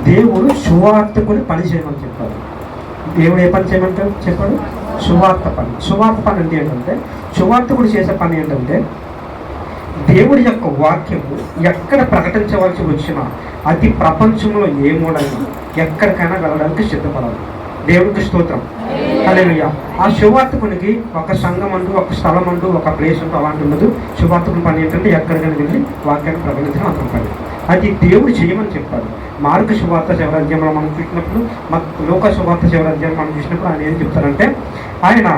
దేవుడు సువార్తకుని పని చేయమని చెప్పాడు. దేవుడు ఏ పని చేయమంటాడు చెప్పాడు? సువార్త పని. సువార్త పని అంటే ఏంటంటే, సువార్తకుడు చేసే పని ఏంటంటే, దేవుడి యొక్క వాక్యము ఎక్కడ ప్రకటించవలసి వచ్చినా అది ప్రపంచంలో ఏ మూలైనా ఎక్కడికైనా వెళ్ళడానికి సిద్ధపడాలి. దేవుడికి స్తోత్రం. హల్లెలూయా. ఆ సువార్తకునికి ఒక సంఘం అంటూ, ఒక స్థలం అంటూ, ఒక ప్లేస్ అంటూ అలాంటి ఉండదు. సువార్తకుని పని ఏంటంటే ఎక్కడికైనా వెళ్ళి వాక్యాన్ని ప్రకటించడం అతని పని. అది దేవుడు చేయమని చెప్పాడు. మార్కు సువార్త శివరాజ్యంలో మనం చూసినప్పుడు, లోక సువార్త శివరాజ్యంలో మనం చూసినప్పుడు ఆయన ఏం చెప్తారంటే, ఆయన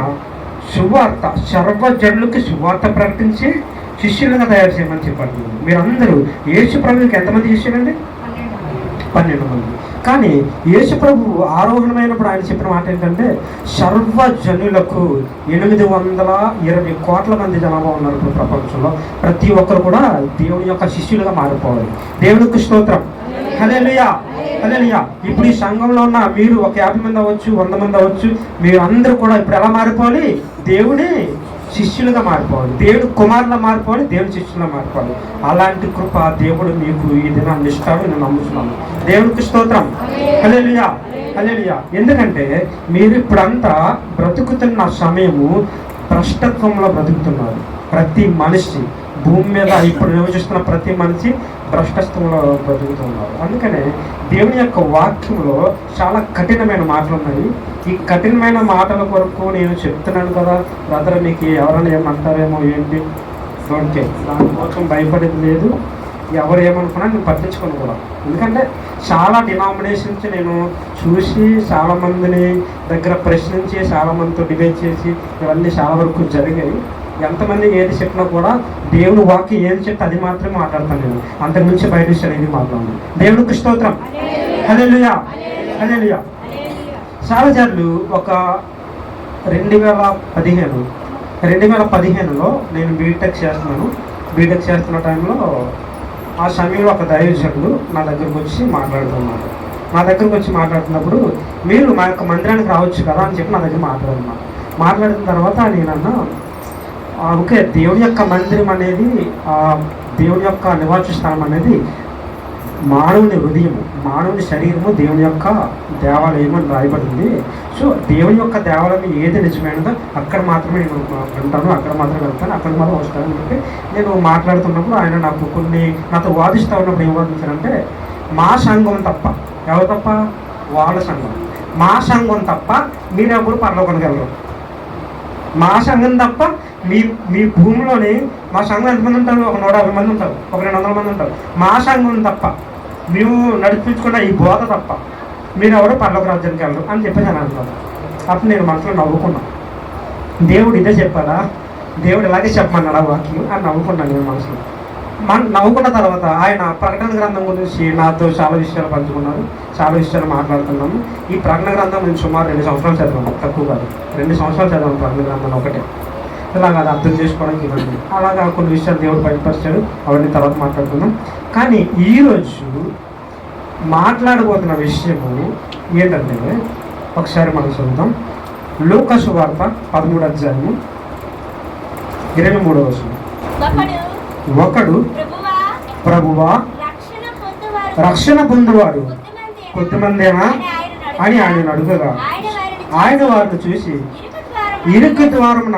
సువార్త సర్వజనులకి సువార్త ప్రకటించి శిష్యులుగా తయారు చేయమని చెప్పాడు. మీరందరూ యేసు ప్రభువుకి ఎంతమంది శిష్యులండి? 12 మంది. కానీ యేసు ప్రభువు ఆరోహణమైనప్పుడు ఆయన చెప్పిన మాట ఏంటంటే, సర్వజనులకు 820 కోట్ల మంది జనాభా ఉన్నారు ఇప్పుడు ప్రపంచంలో. ప్రతి ఒక్కరు కూడా దేవుని యొక్క శిష్యులుగా మారిపోవాలి. దేవునికి స్తోత్రం. హల్లెలూయా, హల్లెలూయా. ఇప్పుడు ఈ సంఘంలో ఉన్న మీరు ఒక 50 మంది అవ్వచ్చు, 100 మంది అవ్వచ్చు, మీరు అందరూ కూడా ఇప్పుడు ఎలా మారిపోవాలి? దేవుని శిష్యులుగా మారిపోవాలి, దేవుడు కుమారులా మారిపోవాలి, దేవుని శిష్యులుగా మారిపోవాలి. అలాంటి కృప దేవుడు మీకు ఈ దినాన్ని ఇస్తాడు, నేను నమ్ముతున్నాను. దేవునికి స్తోత్రం. హల్లెలూయా, హల్లెలూయా. ఎందుకంటే మీరు ఇప్పుడంతా బ్రతుకుతున్న సమయము భ్రష్టత్వంలో బ్రతుకుతున్నారు. ప్రతి మనిషి భూమి మీద ఇప్పుడు నివసిస్తున్న ప్రతి మనిషి భ్రష్టత్వంలో బ్రతుకుతున్నారు. అందుకనే దేవుని యొక్క వాక్యంలో చాలా కఠినమైన మాటలు ఉన్నాయి. ఈ కఠినమైన మాటల కొరకు నేను చెప్తున్నాను కదా బ్రదర్, మీకు ఎవరైనా ఏమంటారేమో ఏంటి, ఓకే, దానికోసం భయపడేది లేదు. ఎవరు ఏమనుకున్నా నేను పట్టించుకోను కూడా. ఎందుకంటే చాలా డినామినేషన్స్ నేను చూసి, చాలామందిని దగ్గర ప్రశ్నించి, చాలామందితో డిబేట్ చేసి, ఇవన్నీ చాలా వరకు జరిగాయి. ఎంతమంది ఏది చెప్పినా కూడా దేవుడు వాక్యం ఏది చెప్తే అది మాత్రమే మాట్లాడతాను నేను. అంతకుమించి బయట విషయాలు ఏది మాట్లాడను. దేవుడికి స్తోత్రం. హల్లెలూయా, హల్లెలూయా. చాలాసార్లు ఒక 2015లో నేను బీటెక్ చేస్తున్నాను. బీటెక్ చేస్తున్న టైంలో ఆ సమయంలో ఒక దైవజనుడు నా దగ్గరకు వచ్చి మాట్లాడుతున్నారు. నా దగ్గరకు వచ్చి మాట్లాడుతున్నప్పుడు, మీరు మా యొక్క మందిరానికి రావచ్చు కదా అని చెప్పి నా దగ్గర మాట్లాడిన తర్వాత నేనన్నా, ఓకే, దేవుని యొక్క మందిరం అనేది, దేవుని యొక్క నివాస స్థానం అనేది మానవుని హృదయము, మానవుని శరీరము దేవుని యొక్క దేవాలయం అని రాయబడింది. సో దేవుని యొక్క దేవాలయం ఏది నిజమైనదో అక్కడ మాత్రమే నేను వింటాను, అక్కడ మాత్రమే వెళ్తాను, అక్కడ మాత్రం వస్తానని చెప్పి నేను మాట్లాడుతున్నప్పుడు ఆయన నాతో వాదిస్తూ ఉన్నప్పుడు ఏం వాదించారంటే, మా సంఘం తప్ప, ఎవరు తప్ప? వాళ్ళ సంఘం. మా సంఘం తప్ప మీరెప్పుడు పరలోకానికి వెళ్ళరు. మా సంఘం తప్ప మీ భూమిలోని మా సంఘం ఎంతమంది ఉంటారు? ఒక 150 మంది ఉంటారు, ఒక 200 మంది ఉంటారు. మా సంఘం తప్ప, మేము నడిపించుకున్న ఈ బోధ తప్ప మీరు ఎవరు పరలోక రాజ్యానికి వెళ్ళరు అని చెప్పేసి అని అంటారు. అప్పుడు నేను మనసులో నవ్వుకున్నాను. దేవుడు ఇదే చెప్పాడా? దేవుడు ఇలాగే చెప్పమన్నాడు ఆ వాక్యం అని నవ్వుకున్నాను నేను మనసులో. నవ్వుకున్న తర్వాత ఆయన ప్రకటన గ్రంథం గురించి నాతో చాలా విషయాలు పంచుకున్నారు, చాలా విషయాలు మాట్లాడుతున్నాము. ఈ ప్రకటన గ్రంథం నేను సుమారు 2 సంవత్సరాలు చదివాను, తక్కువ కాదు, 2 సంవత్సరాలు చదివాను ప్రకటన గ్రంథం ఒకటే. ఇలాగ అది అర్థం చేసుకోవడానికి ఇవ్వండి. అలాగా కొన్ని విషయాలు దేవుడు బయటపరిచాడు, అవన్నీ తర్వాత మాట్లాడుకుందాం. కానీ ఈరోజు మాట్లాడబోతున్న విషయము ఏంటంటే, ఒకసారి మనం చదువుతాం. లూకా సువార్త 13వ అధ్యాయము 23వ వచనం. ఒకడు ప్రభువా రక్షణ పొందువారు కొద్దిమందేనా అని ఆయన అడుగగా, ఆయన వారిని చూసి ఇరుకు ద్వారమున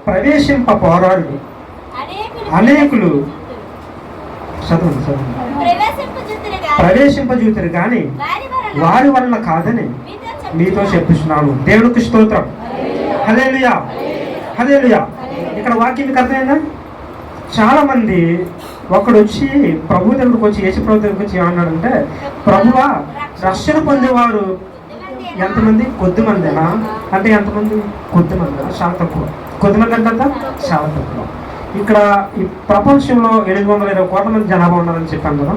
ప్రవేశింప పోరాడు అనేకులు ప్రవేశింపజూతురు కానీ వారి వలన కాదని మీతో చెప్పిస్తున్నాను. దేవుడికి స్తోత్రం. హల్లెలూయా, హల్లెలూయా. ఇక్కడ వాక్యం మీకు అర్థమైందా? చాలా మంది ఒకడు వచ్చి ప్రభు దగ్గరకు వచ్చి, యేసు ప్రభు దగ్గరకు వచ్చి ఏమన్నాడంటే, ప్రభువా రక్షణ పొందేవారు ఎంతమంది? కొద్దిమందేనా అంటే ఎంతమంది? కొద్దిమంది, చాలా తక్కువ. కొద్దిమంది అంటే చాలా తక్కువ. ఇక్కడ ఈ ప్రపంచంలో 820 కోట్ల మంది జనాభా ఉన్నారని చెప్పాను కదా.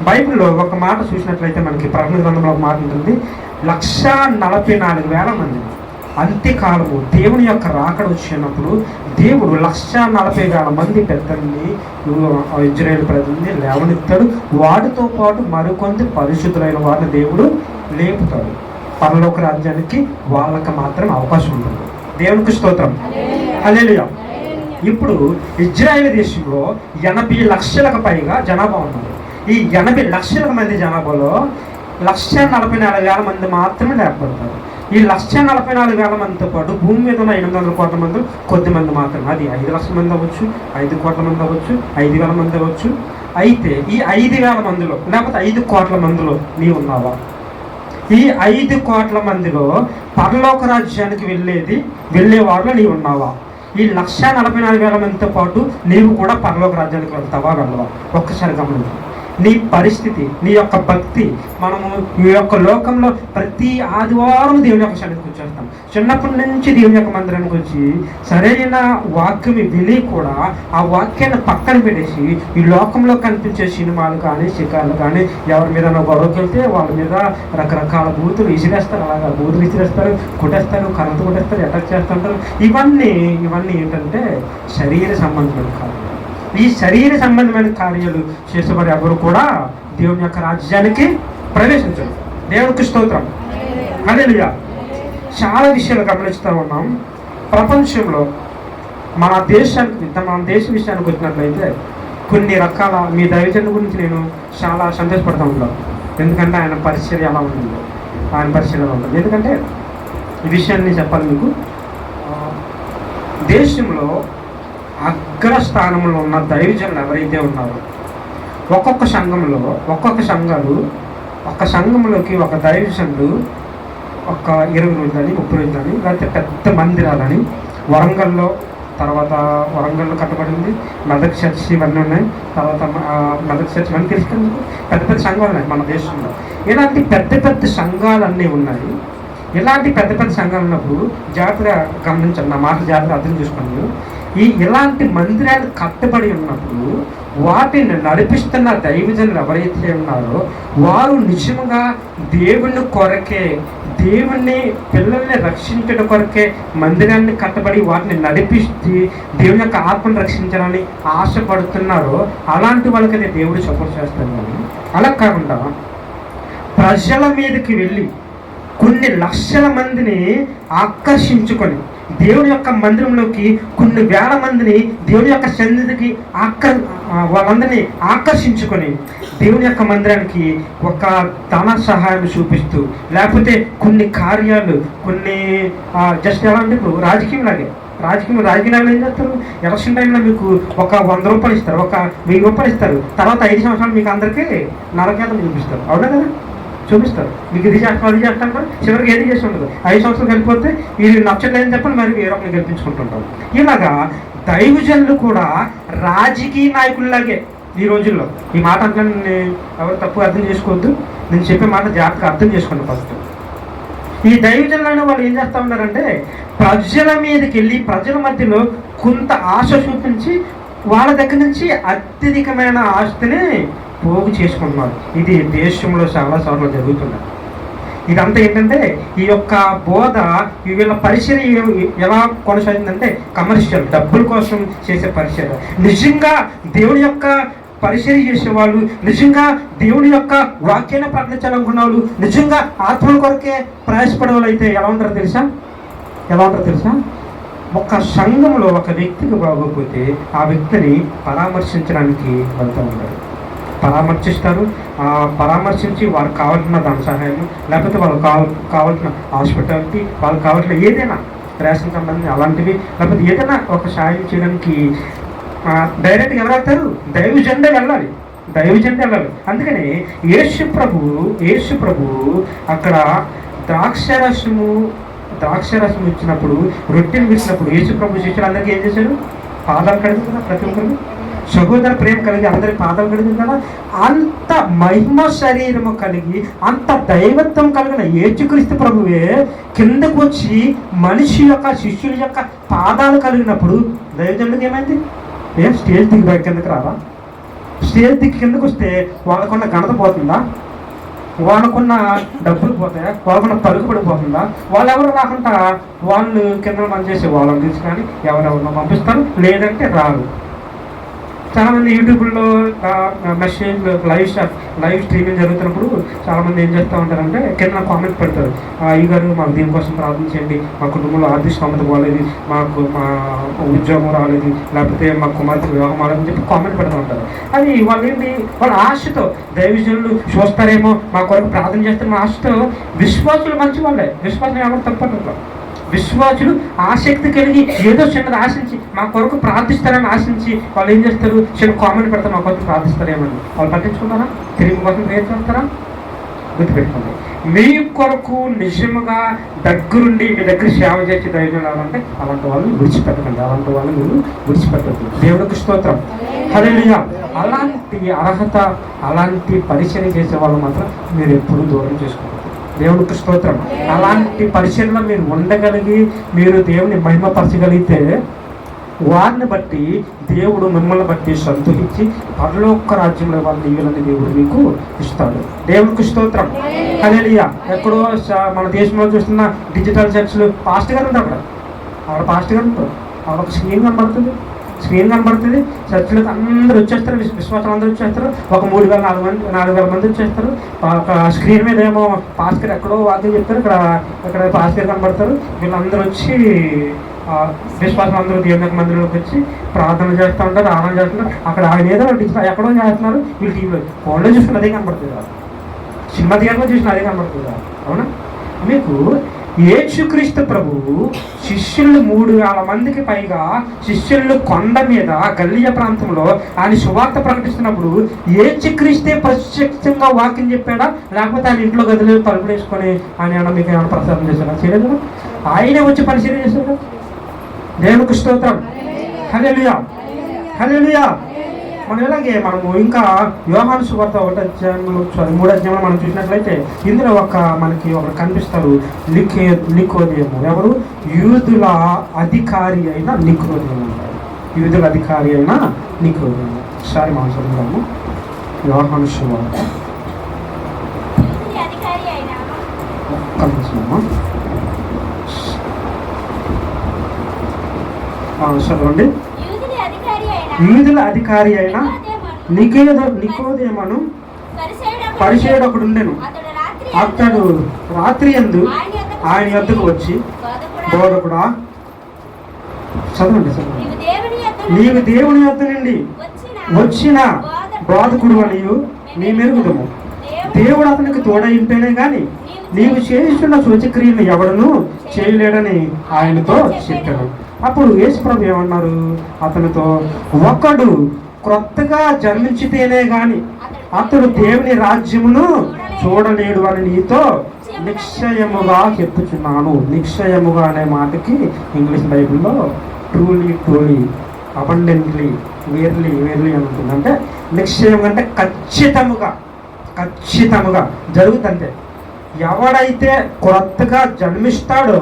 బైబిల్లో ఒక మాట చూసినట్లయితే మనకి ప్రకటన గ్రంథంలో ఒక మాట ఉంటుంది, 144,000 మంది. అంత్యకాలము దేవుని యొక్క రాకడ వచ్చినప్పుడు దేవుడు 140,000 మంది పెద్దల్ని, ఇజ్రాయేల్ ప్రజల్ని లేవనెత్తాడు. వాటితో పాటు మరికొంత పరిశుద్ధులైన వారిని దేవుడు లేపుతాడు. పరలోక రాజ్యానికి వాళ్ళకి మాత్రం అవకాశం ఉంటుంది. దేవునికి స్తోత్రం. హల్లెలూయా. ఇప్పుడు ఇజ్రాయేల్ దేశంలో 80 లక్షలకు పైగా జనాభా ఉన్నారు. ఈ 80 లక్షల మంది జనాభాలో 1,44,000 మంది మాత్రమే లేపబడతారు. ఈ 1,44,000 మందితో పాటు భూమి మీద ఉన్న 800 కోట్ల మంది కొద్ది మంది మాత్రమే. అది 5 లక్షల మంది అవ్వచ్చు, 5 కోట్ల మంది అవ్వచ్చు, 5,000 మంది అవ్వచ్చు. అయితే ఈ 5,000 మందిలో లేకపోతే 5 కోట్ల మందిలో నీవు ఉన్నావా? ఈ 5 కోట్ల మందిలో పరలోక రాజ్యానికి వెళ్ళే వారిలో నీవు ఉన్నావా? ఈ 1,44,000 మందితో పాటు నీవు కూడా పరలోక రాజ్యానికి వెళ్తావా, వెళ్ళవా? ఒక్కసారి గమనించు నీ పరిస్థితి, నీ యొక్క భక్తి. మనము ఈ యొక్క లోకంలో ప్రతి ఆదివారం దేవుని యొక్క సన్నిధికి వచ్చేస్తాం. చిన్నప్పటి నుంచి దేవుని యొక్క మందిరానికి వచ్చి సరైన వాక్యం విని కూడా ఆ వాక్యాన్ని పక్కన పెట్టేసి ఈ లోకంలో కనిపించే సినిమాలు కానీ శిఖాలు కానీ ఎవరి మీద గొడవకి వెళ్తే వాళ్ళ మీద రకరకాల బూతులు విసిరేస్తారు. అలాగా బూతులు విసిరేస్తారు, కొట్టేస్తారు, కరెంటు కొట్టేస్తారు, అటాక్ చేస్తుంటారు. ఇవన్నీ ఏంటంటే శరీర సంబంధమైన కార్యాలు. ఈ శరీర సంబంధమైన కార్యాలు చేసేవారు ఎవరు కూడా దేవుని యొక్క రాజ్యానికి ప్రవేశించరు. దేవునికి స్తోత్రం, హల్లెలూయా. చాలా విషయాలు గమనిస్తూ ఉన్నాం. ప్రపంచంలో మన దేశ విషయానికి వచ్చినట్లయితే కొన్ని రకాల మీ దైవజనుల గురించి నేను చాలా సంతోషపడుతూ ఉంటాను. ఎందుకంటే ఆయన పరిచర్య ఎలా ఉంటుంది, ఎందుకంటే ఈ విషయాన్ని చెప్పాలి మీకు. దేశంలో అగ్రస్థానంలో ఉన్న దైవజనులు ఎవరైతే ఉన్నారో ఒక్కొక్క సంఘంలోకి ఒక దైవజనుడు ఒక 20 రోజులని 30 రోజులని లేకపోతే పెద్ద మందిరాలని వరంగల్లో కట్టబడింది. మెదక్ చర్చి ఇవన్నీ ఉన్నాయి. తర్వాత మెదక్ చర్చి ఇవన్నీ తీసుకుని పెద్ద సంఘాలు ఉన్నాయి మన దేశంలో. ఇలాంటి పెద్ద సంఘాలన్నీ ఉన్నాయి. ఇలాంటి పెద్ద సంఘాలు ఉన్నప్పుడు జాగ్రత్తగా గమనించండి, నా మాట జాగ్రత్తగా అర్థం చేసుకోండి. ఇలాంటి మందిరాలు కట్టబడి ఉన్నప్పుడు వాటిని నడిపిస్తున్న దైవజనులు ఎవరైతే ఉన్నారో వారు నిజంగా దేవుణ్ణి పిల్లల్ని రక్షించడం కొరకే మందిరాన్ని కట్టబడి వాటిని నడిపిస్తే దేవుని యొక్క ఆత్మను రక్షించాలని ఆశపడుతున్నారో అలాంటి వాళ్ళకైతే దేవుడు సపోర్ట్ చేస్తాడు. కానీ అలా కాకుండా ప్రజల మీదకి వెళ్ళి కొన్ని లక్షల మందిని ఆకర్షించుకొని దేవుని యొక్క మందిరంలోకి కొన్ని వేల మందిని దేవుని యొక్క సన్నిధికి వాళ్ళందరినీ ఆకర్షించుకొని దేవుని యొక్క మందిరానికి ఒక ధన సహాయం చూపిస్తూ లేకపోతే కొన్ని కార్యాలు కొన్ని జస్ట్ ఎలా అంటే ఇప్పుడు రాజకీయాలు ఏం చేస్తారు? ఎలక్షన్ టైంలో మీకు ఒక 100 రూపాయలు ఇస్తారు, ఒక 1000 రూపాయలు ఇస్తారు. తర్వాత 5 సంవత్సరాలు మీకు అందరికీ నరకేతం చూపిస్తారు. అవునా కదా? చూపిస్తారు. మీకు ఇది చేస్తాను చివరికి ఏది చేసి ఉండదు. 5 సంవత్సరాలు వెళ్ళిపోతే ఇది నచ్చట్లేదని చెప్పని మరి వేరే ఒకరిని గెలిపించుకుంటుంటారు. ఇలాగా దైవజనులు కూడా రాజకీయ నాయకుల్లాగే ఈ రోజుల్లో. ఈ మాట అంటే ఎవరు తప్పు అర్థం చేసుకోవద్దు, నేను చెప్పే మాట జాగ్రత్తగా అర్థం చేసుకోండి. ఫస్ట్ ఈ దైవజనులను వాళ్ళు ఏం చేస్తూ ఉన్నారంటే ప్రజల మీదకి వెళ్ళి ప్రజల మధ్యలో కొంత ఆశ చూపించి వాళ్ళ దగ్గర నుంచి అత్యధికమైన ఆస్తిని పోగు చేసుకుంటున్నారు. ఇది దేశంలో చాలా సార్లు జరుగుతున్నది. ఇదంతా ఏంటంటే ఈ యొక్క బోధ వీళ్ళ పరిచర్య ఎలా కొనసాగిందంటే కమర్షియల్, డబ్బుల కోసం చేసే పరిచర్య. నిజంగా దేవుని యొక్క పరిచర్య చేసేవాళ్ళు, నిజంగా దేవుని యొక్క వాక్యాన్ని ప్రకటించాలనుకున్న వాళ్ళు, నిజంగా ఆత్మల కొరకే ప్రయాసపడే వాళ్ళు అయితే ఎలా ఉంటారో తెలుసా? ఒక సంఘంలో ఒక వ్యక్తికి బాగోకపోతే ఆ వ్యక్తిని పరామర్శించడానికి వెళ్తూ ఉంటారు. పరామర్శించి వాళ్ళకి కావాల్సిన ధన సహాయము లేకపోతే వాళ్ళకి కావాల్సిన హాస్పిటాలిటీ, వాళ్ళకి కావాల్సిన ఏదైనా రేషన్ సంబంధించి అలాంటివి లేకపోతే ఏదైనా ఒక సాయం చేయడానికి డైరెక్ట్గా ఎవరు వెళ్తారు? దైవజనుడే వెళ్ళాలి. అందుకని యేసు ప్రభు అక్కడ ద్రాక్షరసము ఇచ్చినప్పుడు, రొట్టెలు ఇచ్చినప్పుడు యేసు ప్రభు శిష్యులు అందరికీ ఏం చేశారు? పాదాలు కడిగింది కదా. ప్రతి ఒక్కరు సహోదర ప్రేమ కలిగి అందరి పాదాలు కడిగింది కదా. అంత మహిమ శరీరము కలిగి అంత దైవత్వం కలిగిన యేసుక్రీస్తు ప్రభువే కిందకు వచ్చి శిష్యుల యొక్క పాదాలు కలిగినప్పుడు దైవజనులకు ఏమైంది? స్టేజ్ దిగి బయట కిందకి రారా? స్టేజ్ దిగి కిందకు వస్తే వాళ్ళకున్న ఘనత పోతుందా? వాళ్ళకున్న డబ్బులు పోతాయా? వాళ్ళకున్న పలుకుబడి పోతుందా? వాళ్ళెవరు రాకుండా వాళ్ళు కింద పనిచేసే వాళ్ళని తీసి కానీ ఎవరెవరినో పంపిస్తారు, లేదంటే రారు. చాలామంది యూట్యూబ్లో మెసేజ్ లైవ్ స్ట్రీమింగ్ జరుగుతున్నప్పుడు చాలామంది ఏం చేస్తూ ఉంటారంటే కింద కామెంట్ పెడతారు, ఈ గారు మాకు దీనికోసం ప్రార్థించండి, మా కుటుంబంలో ఆర్థిక స్థోమత పోలేదు, మా ఉద్యోగం రాలేదు, లేకపోతే మా కుమార్తె వివాహం అవ్వాలని చెప్పి కామెంట్ పెడుతూ ఉంటారు. అది వాళ్ళ ఆశతో దైవజనులు చూస్తారేమో, మా కొరకు ప్రార్థన చేస్తారేమో ఆశతో. విశ్వాసులు మంచి వాళ్ళే, విశ్వాసం ఎవరు తప్పట్లేదు. విశ్వాసులు ఆసక్తి కలిగి ఏదో చిన్నది ఆశించి మా కొరకు ప్రార్థిస్తారని ఆశించి వాళ్ళు ఏం చేస్తారు, చిన్న కామెంట్ పెడతారు, మా కొరకు ప్రార్థిస్తారేమని. వాళ్ళు పట్టించుకుంటారా? తిరిగి కోసం ఏం చేస్తారా? గుర్తుపెట్టుకోండి, మీ కొరకు నిజముగా దగ్గరుండి మీ దగ్గర సేవ చేసి ధైర్యం రావాలంటే అలాంటి వాళ్ళని విడిచిపెట్టకండి, అలాంటి వాళ్ళని మీరు విడిచిపెట్టద్దు. దేవుడికి స్తోత్రం, హల్లెలూయా. అలాంటి అర్హత, అలాంటి పరిచయం చేసే వాళ్ళు మాత్రం మీరు ఎప్పుడూ దూరం చేసుకోండి. దేవునికి స్తోత్రం. అలాంటి పరిచయంలో మీరు ఉండగలిగి మీరు దేవుని మహిమపరచగలిగితే వారిని బట్టి దేవుడు మిమ్మల్ని బట్టి సంతోషించి పరలోక రాజ్యంలో వాళ్ళని ఇవ్వాలని దేవుడు మీకు ఇస్తాడు. దేవునికి స్తోత్రం, హల్లెలూయా. ఎక్కడో మన దేశంలో చూస్తున్న డిజిటల్ చర్చ్లు పాస్టర్ గారు ఉంటారు, అక్కడ పాస్టర్ గారు ఉంటారు, అక్కడ ఒక స్క్రీన్ కనబడుతుంది, చర్చిలకు అందరూ వచ్చేస్తారు, విశ్వాసాలు అందరూ వచ్చేస్తారు, ఒక 3,000-4,000 మంది వచ్చేస్తారు. ఒక స్క్రీన్ మీద ఏమో పాస్టర్ ఎక్కడో వాక్యం చెప్తారు, ఇక్కడ పాస్టర్ కనబడతారు. వీళ్ళందరూ వచ్చి విశ్వాసం అందరూ దేవుని మందిరంలోకి వచ్చి ప్రార్థన చేస్తూ ఉంటారు, ఆరాధన చేస్తున్నారు. అక్కడ ఆయన ఏదో ఎక్కడో చేస్తున్నారు, వీళ్ళు టీవీలో ఫోన్లో చూసిన అదే కనబడుతుంది, సినిమా థియేటర్లో చూసిన అదే కనబడుతుంది. అవునా? మీకు యేసుక్రీస్తు ప్రభువు శిష్యులు 3,000 మందికి పైగా శిష్యులు కొండ మీద గల్లియ ప్రాంతంలో ఆయన సువార్త ప్రకటిస్తున్నప్పుడు యేసుక్రీస్తే ప్రత్యక్షంగా వాక్యం చెప్పాడా, లేకపోతే ఆయన ఇంట్లో గదిలో తలుపులు వేసుకొని ఆయన మీకు ఏమైనా ప్రసాదం చేశాడా? చేయలేదు. ఆయనే వచ్చి పరిశీలన చేశాడు. దేవునికి స్తోత్రం, హల్లెలూయా, హల్లెలూయా. మనం ఇలాగే మనము ఇంకా యోహాను సువార్త 1 అధ్యాయంలో 3 అధ్యాయంలో మనం చూసినట్లయితే ఇందులో మనకి ఒకరు కనిపిస్తారు, నికోదేము. ఎవరు? యూదుల అధికారి అయిన నికోదేము. యూదుల అధికారి అయిన నికోదేము. ఒకసారి మనం చదువుదాము యోహాను సువార్త. కనిపిస్తున్నామా? చదవండి. యూదుల అధికారి అయిన నికోదేమును పరిసయ్యుడు ఒకడు ఉండెను. అతడు రాత్రి యందు ఆయన యొద్దకు వచ్చి, బోధకుడా, చదవండి, నీవు దేవుని యొద్ద నుండి వచ్చిన బోధకుడు అనియు నీ మెరుగుదము. దేవుడు అతనికి తోడైంటేనే గాని నీవు చేస్తున్న సూచక్రియను ఎవడను చేయలేడని ఆయనతో చెప్పాడు. అప్పుడు యేసుప్రభు ఏమన్నారు అతనితో, ఒకడు క్రొత్తగా జన్మించితేనే గాని అతడు దేవుని రాజ్యమును చూడలేడు అని నీతో నిశ్చయముగా చెప్పుచున్నాను. నిశ్చయముగా అనే మాటకి ఇంగ్లీష్ బైబిల్లో ట్రూలీ, అబండెంట్లీ, వేర్లీ అని ఉంటుంది. అంటే నిశ్చయం అంటే ఖచ్చితముగా జరుగుతుంటే ఎవడైతే క్రొత్తగా జన్మిస్తాడో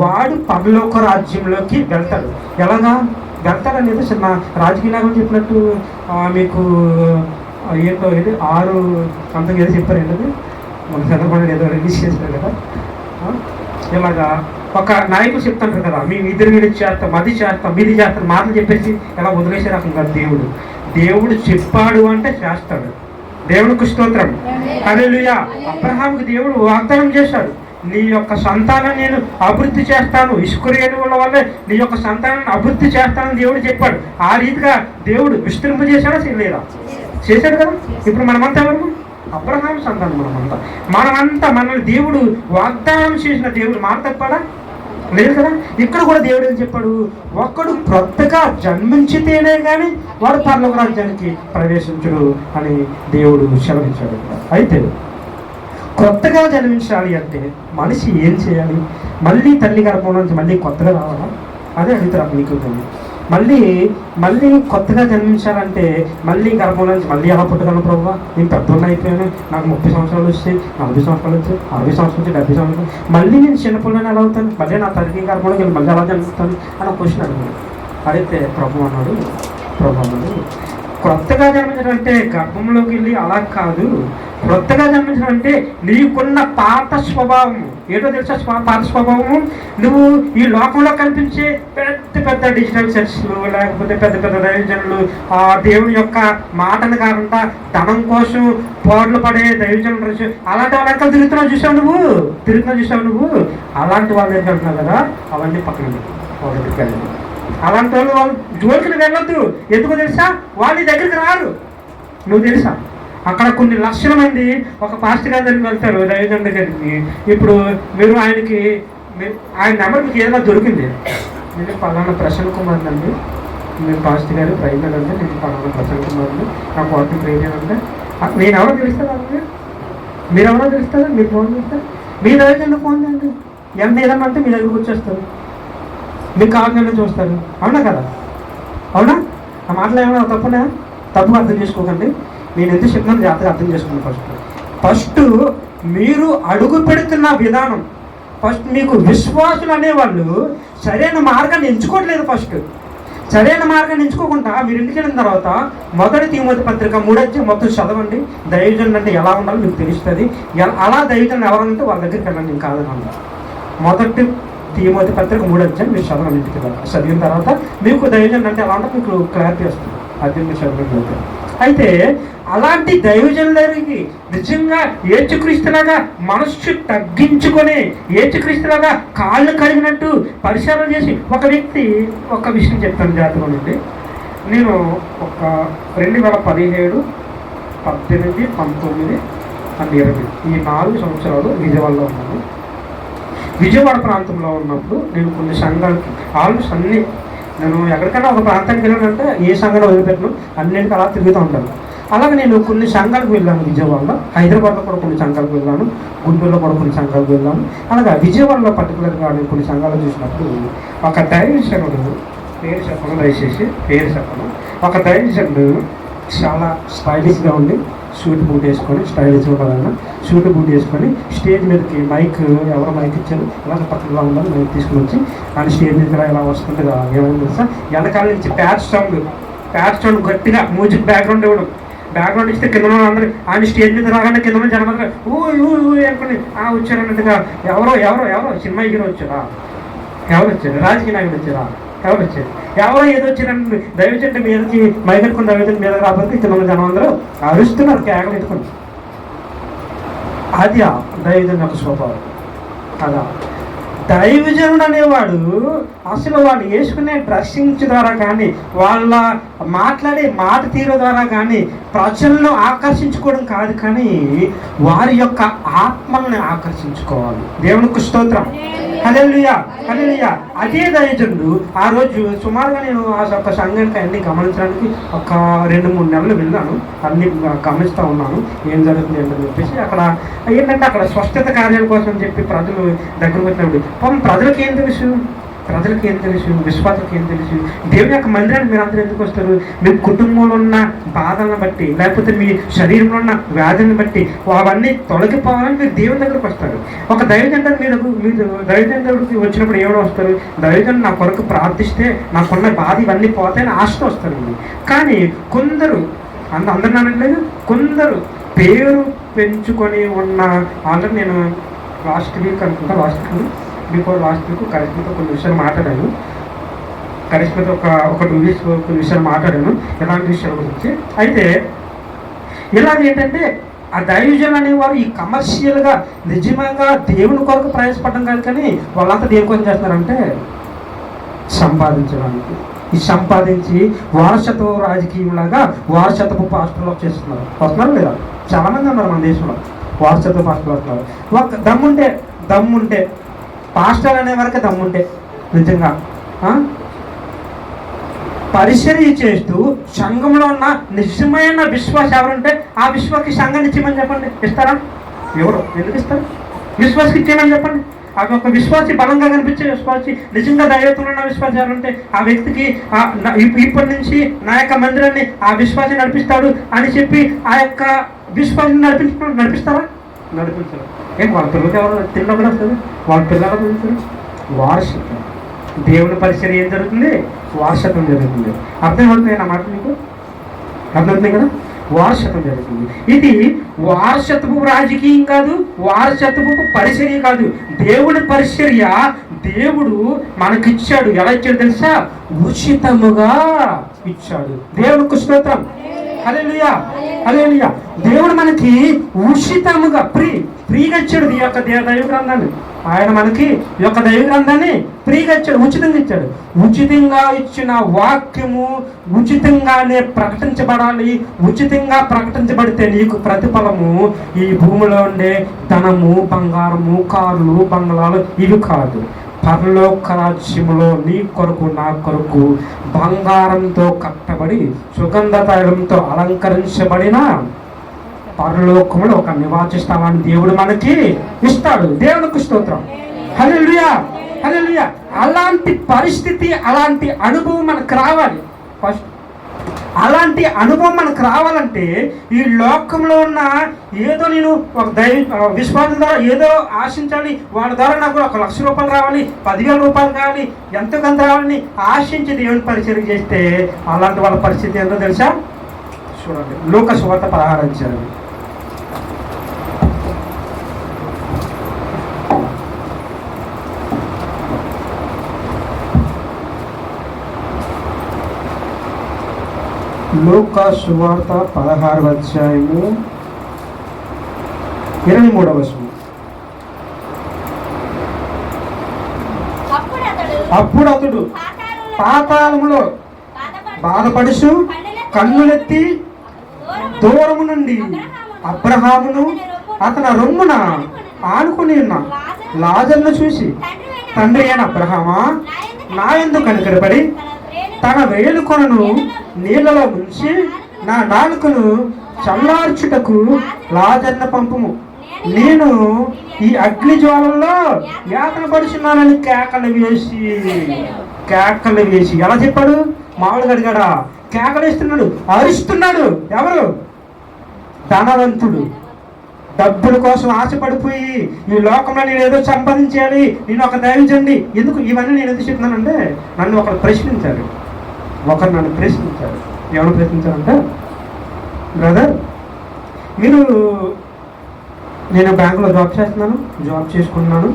వాడు పరలోక రాజ్యంలోకి వెళ్తాడు. ఎలాగా వెళ్తాడు అనేది చిన్న రాజకీయ నాయకులు చెప్పినట్టు మీకు ఏంటో ఇది 6 సంథింగ్ ఏదో చెప్పారు. ఏంటది మన చంద్రబాబు ఏదో రిలీజ్ చేశారు కదా. ఇలాగా ఒక నాయకులు చెప్తుంటారు కదా, మేము ఇది చేస్తాం, అది చేస్తాం, ఇది చేస్తాం, మాటలు చెప్పేసి ఎలా వదిలేసే రకం కాదు. దేవుడు చెప్పాడు అంటే చేస్తాడు. దేవునికి స్తోత్రం, హల్లెలూయా. అబ్రహాముకు దేవుడు వాగ్దానం చేశాడు, నీ యొక్క సంతానం నేను అభివృద్ధి చేస్తాను, ఇష్కురేణువుల వల్లే నీ యొక్క సంతానాన్ని అభివృద్ధి చేస్తానని దేవుడు చెప్పాడు. ఆ రీతిగా దేవుడు విస్తరింపజేశాడా? చేయలేదా? చేశాడు కదా. ఇప్పుడు మనమంతా ఎవరు? అబ్రహాం సంతానం. మనమంతా మనల్ని దేవుడు వాగ్దానం చేసిన దేవుడు మాట తప్పాడా? లేదు కదా. ఇక్కడ కూడా దేవుడు ఏం చెప్పాడు, ఒక్కడు క్రొత్తగా జన్మించితేనే కానీ వాడు పరలోక రాజ్యానికి ప్రవేశించడు అని దేవుడు సెలవించాడు. అయితే కొత్తగా జన్మించాలి అంటే మనిషి ఏం చేయాలి? మళ్ళీ తల్లి గర్భం నుంచి మళ్ళీ కొత్తగా రావాలా? అదే అడుగుతారు మీకు. మళ్ళీ కొత్తగా జన్మించాలంటే మళ్ళీ గర్భం నుంచి మళ్ళీ ఎలా పుట్టగలను ప్రభువా? నేను పెద్దోళ్ళు అయిపోయాను, నాకు 30 సంవత్సరాలు వచ్చి, 40 సంవత్సరాలు వచ్చి, 60 సంవత్సరాలు వచ్చి, 70 సంవత్సరాలు, మళ్ళీ నేను చిన్నపిల్లని ఎలా అవుతాను? మళ్ళీ నా తల్లి గర్భంలోకి మళ్ళీ ఎలా జన్మిస్తాను అని క్వశ్చన్ అడిగాను. అడిగితే ప్రభు అన్నాడు క్రొత్తగా జన్మించడం అంటే గర్భంలోకి వెళ్ళి అలా కాదు. క్రొత్తగా జన్మించడం అంటే నీకున్న పాత స్వభావము ఏటో తెలుసా? పాత స్వభావము నువ్వు ఈ లోకంలో కనిపించే పెద్ద పెద్ద డిజిటల్ చర్చ్లు, లేకపోతే పెద్ద పెద్ద దైవజనులు, ఆ దేవుని యొక్క మాటను కాకుండా ధనం కోసం పోర్లు పడే దైవజనులు, అలాంటి వాళ్ళ వెనకాల తిరుగుతున్నావు చూసావు నువ్వు అలాంటి వాళ్ళ దగ్గర అంటున్నావు కదా, అవన్నీ పక్కన వాళ్ళ దగ్గరికి వెళ్ళదు. అలాంటి వాళ్ళు జోలికి వెళ్ళొద్దు. ఎందుకో తెలుసా? వాళ్ళ దగ్గరికి రారు. నువ్వు తెలుసా? అక్కడ కొన్ని లక్షల మంది ఒక పాస్టర్ గారి దగ్గరికి వెళ్తారు, దైవజనుడి దగ్గరికి. ఇప్పుడు మీరు ఆయన నెంబర్ మీకు ఏదైనా దొరికింది, నేను పలానా ప్రసన్న కుమార్ అండి, మీరు పాస్టర్ గారు ప్రైమర్ అంటే నేను పలానా ప్రసన్న కుమార్ అండి, నాకు వాటి ప్రేమ అంటే నేను ఎవరో తెలుస్తారా? మీరు ఎవరో తెలుస్తారా? మీరు ఫోన్ చేస్తారు, మీ దైవజనుడు ఫోన్ చేయండి, ఎంత ఏదన్నా అంటే మీ దగ్గరికి వచ్చేస్తారు, మీకు కావాలని చూస్తారు. అవునా కదా? అవునా? ఆ మాటలు ఏమైనా తప్పుగా అర్థం చేసుకోకండి. నేను ఎందుకు చెప్తున్నాను జాగ్రత్తగా అర్థం చేసుకున్నాను. ఫస్ట్ మీరు అడుగు పెడుతున్న విధానం, ఫస్ట్ మీకు విశ్వాసులు అనేవాళ్ళు సరైన మార్గాన్ని ఎంచుకోవట్లేదు. ఫస్ట్ సరైన మార్గాన్ని ఎంచుకోకుండా మీరు ఇంటికి వెళ్ళిన తర్వాత 1 తిమోతి పత్రిక 3 అధ్యాయం మొత్తం చదవండి. దైవజనుడు అంటే ఎలా ఉండాలో మీకు తెలుస్తుంది. అలా దైవజనుడు ఎవరంటే వాళ్ళ దగ్గరికి వెళ్ళండి. ఇంకా కాదనమాట 1 తిమోతి పత్రిక 3 అధ్యాయం మీరు చదవండి. ఇంటికి చదివిన తర్వాత మీకు దైవజనుడు అంటే ఎలా ఉంటే మీకు క్లారిటీ వస్తుంది. అది మీరు చదివినట్లయితే. అయితే అలాంటి దైవజనులకి నిజంగా యేసుక్రీస్తులాగా మనస్సు తగ్గించుకొని యేసుక్రీస్తులాగా కాళ్ళు కడిగినట్టు పరిశీలన చేసి ఒక వ్యక్తి ఒక విషయం చెప్తాను జాతకం నుండి. నేను ఒక 2017, 18, 19 అండ్ 20 ఈ 4 సంవత్సరాలు విజయవాడలో ఉన్నాను. విజయవాడ ప్రాంతంలో ఉన్నప్పుడు నేను కొన్ని సంఘాలకి ఆల్మోస్ట్ అన్ని, నేను ఎక్కడికైనా ఒక ప్రాంతానికి వెళ్ళానంటే ఏ సంఘాలు వదిలిపెట్టను, అన్నింటికి అలా తిరుగుతూ ఉంటాను. అలాగే నేను కొన్ని సంఘాలకు వెళ్ళాను. విజయవాడలో, హైదరాబాద్లో కూడా కొన్ని సంఘాలకు వెళ్ళాను, గుంటూరులో కూడా కొన్ని సంఘాలకు వెళ్ళాను. అలాగే విజయవాడలో పర్టికులర్గా నేను కొన్ని సంఘాలు చూసినప్పుడు ఒక దైవజనుడు పేరు చెప్పను ఒక దైవజనుడు చాలా స్టైలిష్గా ఉండి సూట్ బూట్ వేసుకొని, స్టైలిష్గా ఉండాలన్నా సూట్ బూట్ వేసుకొని స్టేజ్ మీదకి మైక్ ఎవరో మైక్ ఇచ్చారు, ఇలా పక్కనలా ఉండాలి, మైక్ తీసుకుని వచ్చి ఆయన స్టేజ్ మీద ఇలా వస్తుంటే ఏమైంది తెలుసా? వెనకాల నుంచి ప్యాచ్ సౌండ్ గట్టిగా మ్యూజిక్ బ్యాక్గ్రౌండ్ ఇస్తే కింద అందరూ ఆయన స్టేజ్ మీద రాగానే కింద జనం ఊ అనుకుని వచ్చారన్నట్టుగా ఎవరో సినిమా హీరో వచ్చారా, ఎవరు వచ్చారు, రాజకీయ నాయకుడు వచ్చారా, ఎవరు వచ్చారు, ఎవరో ఏదో వచ్చారంటే దైవజనుడి మీదకి మైకెట్టుకుని దైవజనుడి మీద రాకపోతే కింద జనం అందరూ అరుస్తున్నారు కేకలు ఎత్తుకుని. అది దైవజనుడి యొక్క స్వభావం. అదా దైవజనుడు అనేవాడు అసలు వాళ్ళు వేసుకునే డ్రెస్సింగ్స్ ద్వారా కానీ, వాళ్ళ మాట్లాడే మాట తీరు ద్వారా కానీ ప్రజలను ఆకర్షించుకోవడం కాదు, కానీ వారి యొక్క ఆత్మల్ని ఆకర్షించుకోవాలి. దేవునికి స్తోత్రం. హల్లెలూయా. అదే దైవజనుడు ఆ రోజు సుమారుగా నేను ఆ యొక్క సంఘానికి అన్ని గమనించడానికి ఒక 2-3 నెలలు వెళ్ళాను. అన్ని గమనిస్తూ ఉన్నాను ఏం జరుగుతుంది ఏంటని చెప్పేసి. అక్కడ ఏంటంటే అక్కడ స్వస్థత కార్యాల కోసం చెప్పి ప్రజలు దగ్గరకు వచ్చినప్పుడు ప్రజలకు ఏం తెలుసు, విశ్వాసులకు ఏం తెలుసు? దేవుని యొక్క మందిరానికి మీరు అందరూ ఎందుకు వస్తారు? మీ కుటుంబంలో ఉన్న బాధలను బట్టి, లేకపోతే మీ శరీరంలో ఉన్న వ్యాధులను బట్టి అవన్నీ తొలగిపోవాలని మీరు దేవుని దగ్గరకు వస్తారు. ఒక మీరు దైవజనుడికి వచ్చినప్పుడు ఏమైనా వస్తారు? దైవజనుడు నా కొరకు ప్రార్థిస్తే నాకున్న బాధ ఇవన్నీ పోతాయని ఆశతో వస్తారు. కానీ కొందరు అందరిని అనట్లేదు, కొందరు పేరు పెంచుకొని ఉన్న ఆల్రెడీ నేను లాస్ట్ వీక్ కరిష్మతో కొన్ని విషయాలు మాట్లాడాను. కరిష్మతో ఒక 2 వీక్స్ కొన్ని విషయాలు మాట్లాడాను ఎలాంటి విషయాల గురించి. అయితే ఇలాగ ఏంటంటే ఆ దైవజనులు అనేవారు ఈ కమర్షియల్గా నిజంగా దేవుని కొరకు ప్రయాసపడడం కాదు, కానీ వాళ్ళంతా దేని కోసం చేస్తున్నారంటే సంపాదించడానికి. ఈ సంపాదించి వారసత్వ రాజకీయంలాగా వారసత్వపు పాస్టర్లు వస్తున్నారు లేదా? చాలామంది ఉన్నారు మన దేశంలో వారసత్వ పాస్టర్లు వస్తున్నారు. ఒక దమ్ముంటే పాస్టర్ అనే వరకే దమ్ముంటే నిజంగా పరిచర్య చేస్తూ సంఘంలో ఉన్న నిజమైన విశ్వాసం ఎవరంటే ఆ విశ్వాసకి సంఘాన్ని ఇచ్చేయమని చెప్పండి. ఇస్తారా? ఎవరు ఎందుకు ఇస్తారు? విశ్వాసకి ఇచ్చేయమని చెప్పండి. ఆ ఒక విశ్వాసి బలంగా కనిపించే విశ్వాసి, నిజంగా దైవత్వంలో ఉన్న విశ్వాసం ఎవరంటే ఆ వ్యక్తికి ఇప్పటి నుంచి నా యొక్క మందిరాన్ని ఆ విశ్వాసం నడిపిస్తాడు అని చెప్పి ఆ యొక్క విశ్వాసం నడిపిస్తారా? నడిపించారు. వాళ్ళ పిల్లలకి ఎవరు తిన్నప్పుడు వస్తుంది? వాళ్ళ పిల్లల గురించి వారసత్వం, దేవుని పరిచర్య ఏం జరుగుతుంది? వారసత్వం జరుగుతుంది. అర్థమవుతుంది నా మాట మీకు? అర్థమవుతుంది కదా, వారసత్వం జరుగుతుంది. ఇది వారసత్వపు రాజకీయం కాదు, వారసత్వపు పరిచర్య కాదు, దేవుడి పరిచర్య. దేవుడు మనకిచ్చాడు. ఎలా ఇచ్చాడు తెలుసా? ఉచితముగా ఇచ్చాడు. దేవునికి స్తోత్రం. హల్లెలూయా, హల్లెలూయా. దేవుడు మనకి ఉచితముగా ఫ్రీగా ఇచ్చాడు ఈ యొక్క దైవ గ్రంథాన్ని. ఆయన మనకి ఈ యొక్క దైవ గ్రంథాన్ని ఫ్రీగా ఇచ్చాడు, ఉచితంగా ఇచ్చాడు. ఉచితంగా ఇచ్చిన వాక్యము ఉచితంగానే ప్రకటించబడాలి. ఉచితంగా ప్రకటించబడితే నీకు ప్రతిఫలము ఈ భూమిలో ఉండే ధనము, బంగారము, కార్లు, బంగ్లాలు ఇవి కాదు. పరలోక రాజ్యములో నీ కొరకు, నా కొరకు బంగారంతో కట్టబడి సుగంధ తైలంతో అలంకరించబడిన పరలోకములో ఒక నివాస స్థలాన్ని దేవుడు మనకి ఇస్తాడు. దేవునికి స్తోత్రం. హల్లెలూయా, హల్లెలూయా. అలాంటి పరిస్థితి, అలాంటి అనుభవం మనకు రావాలి. ఫస్ట్ అలాంటి అనుభవం మనకు రావాలంటే ఈ లోకంలో ఉన్న ఏదో నేను ఒక విశ్వాసం ద్వారా ఏదో ఆశించాలి, వాళ్ళ ద్వారా నాకు 1,00,000 రూపాయలు రావాలి, 10,000 రూపాయలు కావాలి, ఎంతో కొంత రావాలని ఆశించి దేవుని పరిచయం చేస్తే అలాంటి వాళ్ళ పరిస్థితి ఏంటో తెలుసా? చూడండి, లూకా సువార్త 16 అధ్యాయం. లూకా సువార్త 16 అధ్యాయము 23వ వచనం. అప్పుడు అతడు పాతాళములో బాధపడుచు కన్నులెత్తి దూరము నుండి అబ్రహామును అతని రొమ్మున ఆనుకుని ఉన్న లాజరును చూసి, తండ్రి అయిన అబ్రహామా, నా యందు కనికరపడి తన వేలుకొనను నీళ్లలో ముంచి నా నాలుకను చల్లార్చుటకు లాజరును పంపుము, నేను ఈ అగ్ని జ్వాలల్లో యాతన పడుచున్నానని కేకలు వేసి ఎలా చెప్పాడు? మామూలుగా అడిగాడా? కేకలేస్తున్నాడు, అరుస్తున్నాడు. ఎవరు? ధనవంతుడు. డబ్బుల కోసం ఆశపడిపోయి ఈ లోకంలో నేను ఏదో సంపాదించాలి, నేను ఒక దైవజండి. ఎందుకు ఇవన్నీ నేను ఎందుకు చెప్తున్నానంటే, నన్ను ఒకరు ప్రశ్నించారు. ఎవరు ప్రశ్నించారంటే, బ్రదర్ మీరు, నేను బ్యాంకులో జాబ్ చేస్తున్నాను, జాబ్ చేసుకుంటున్నాను,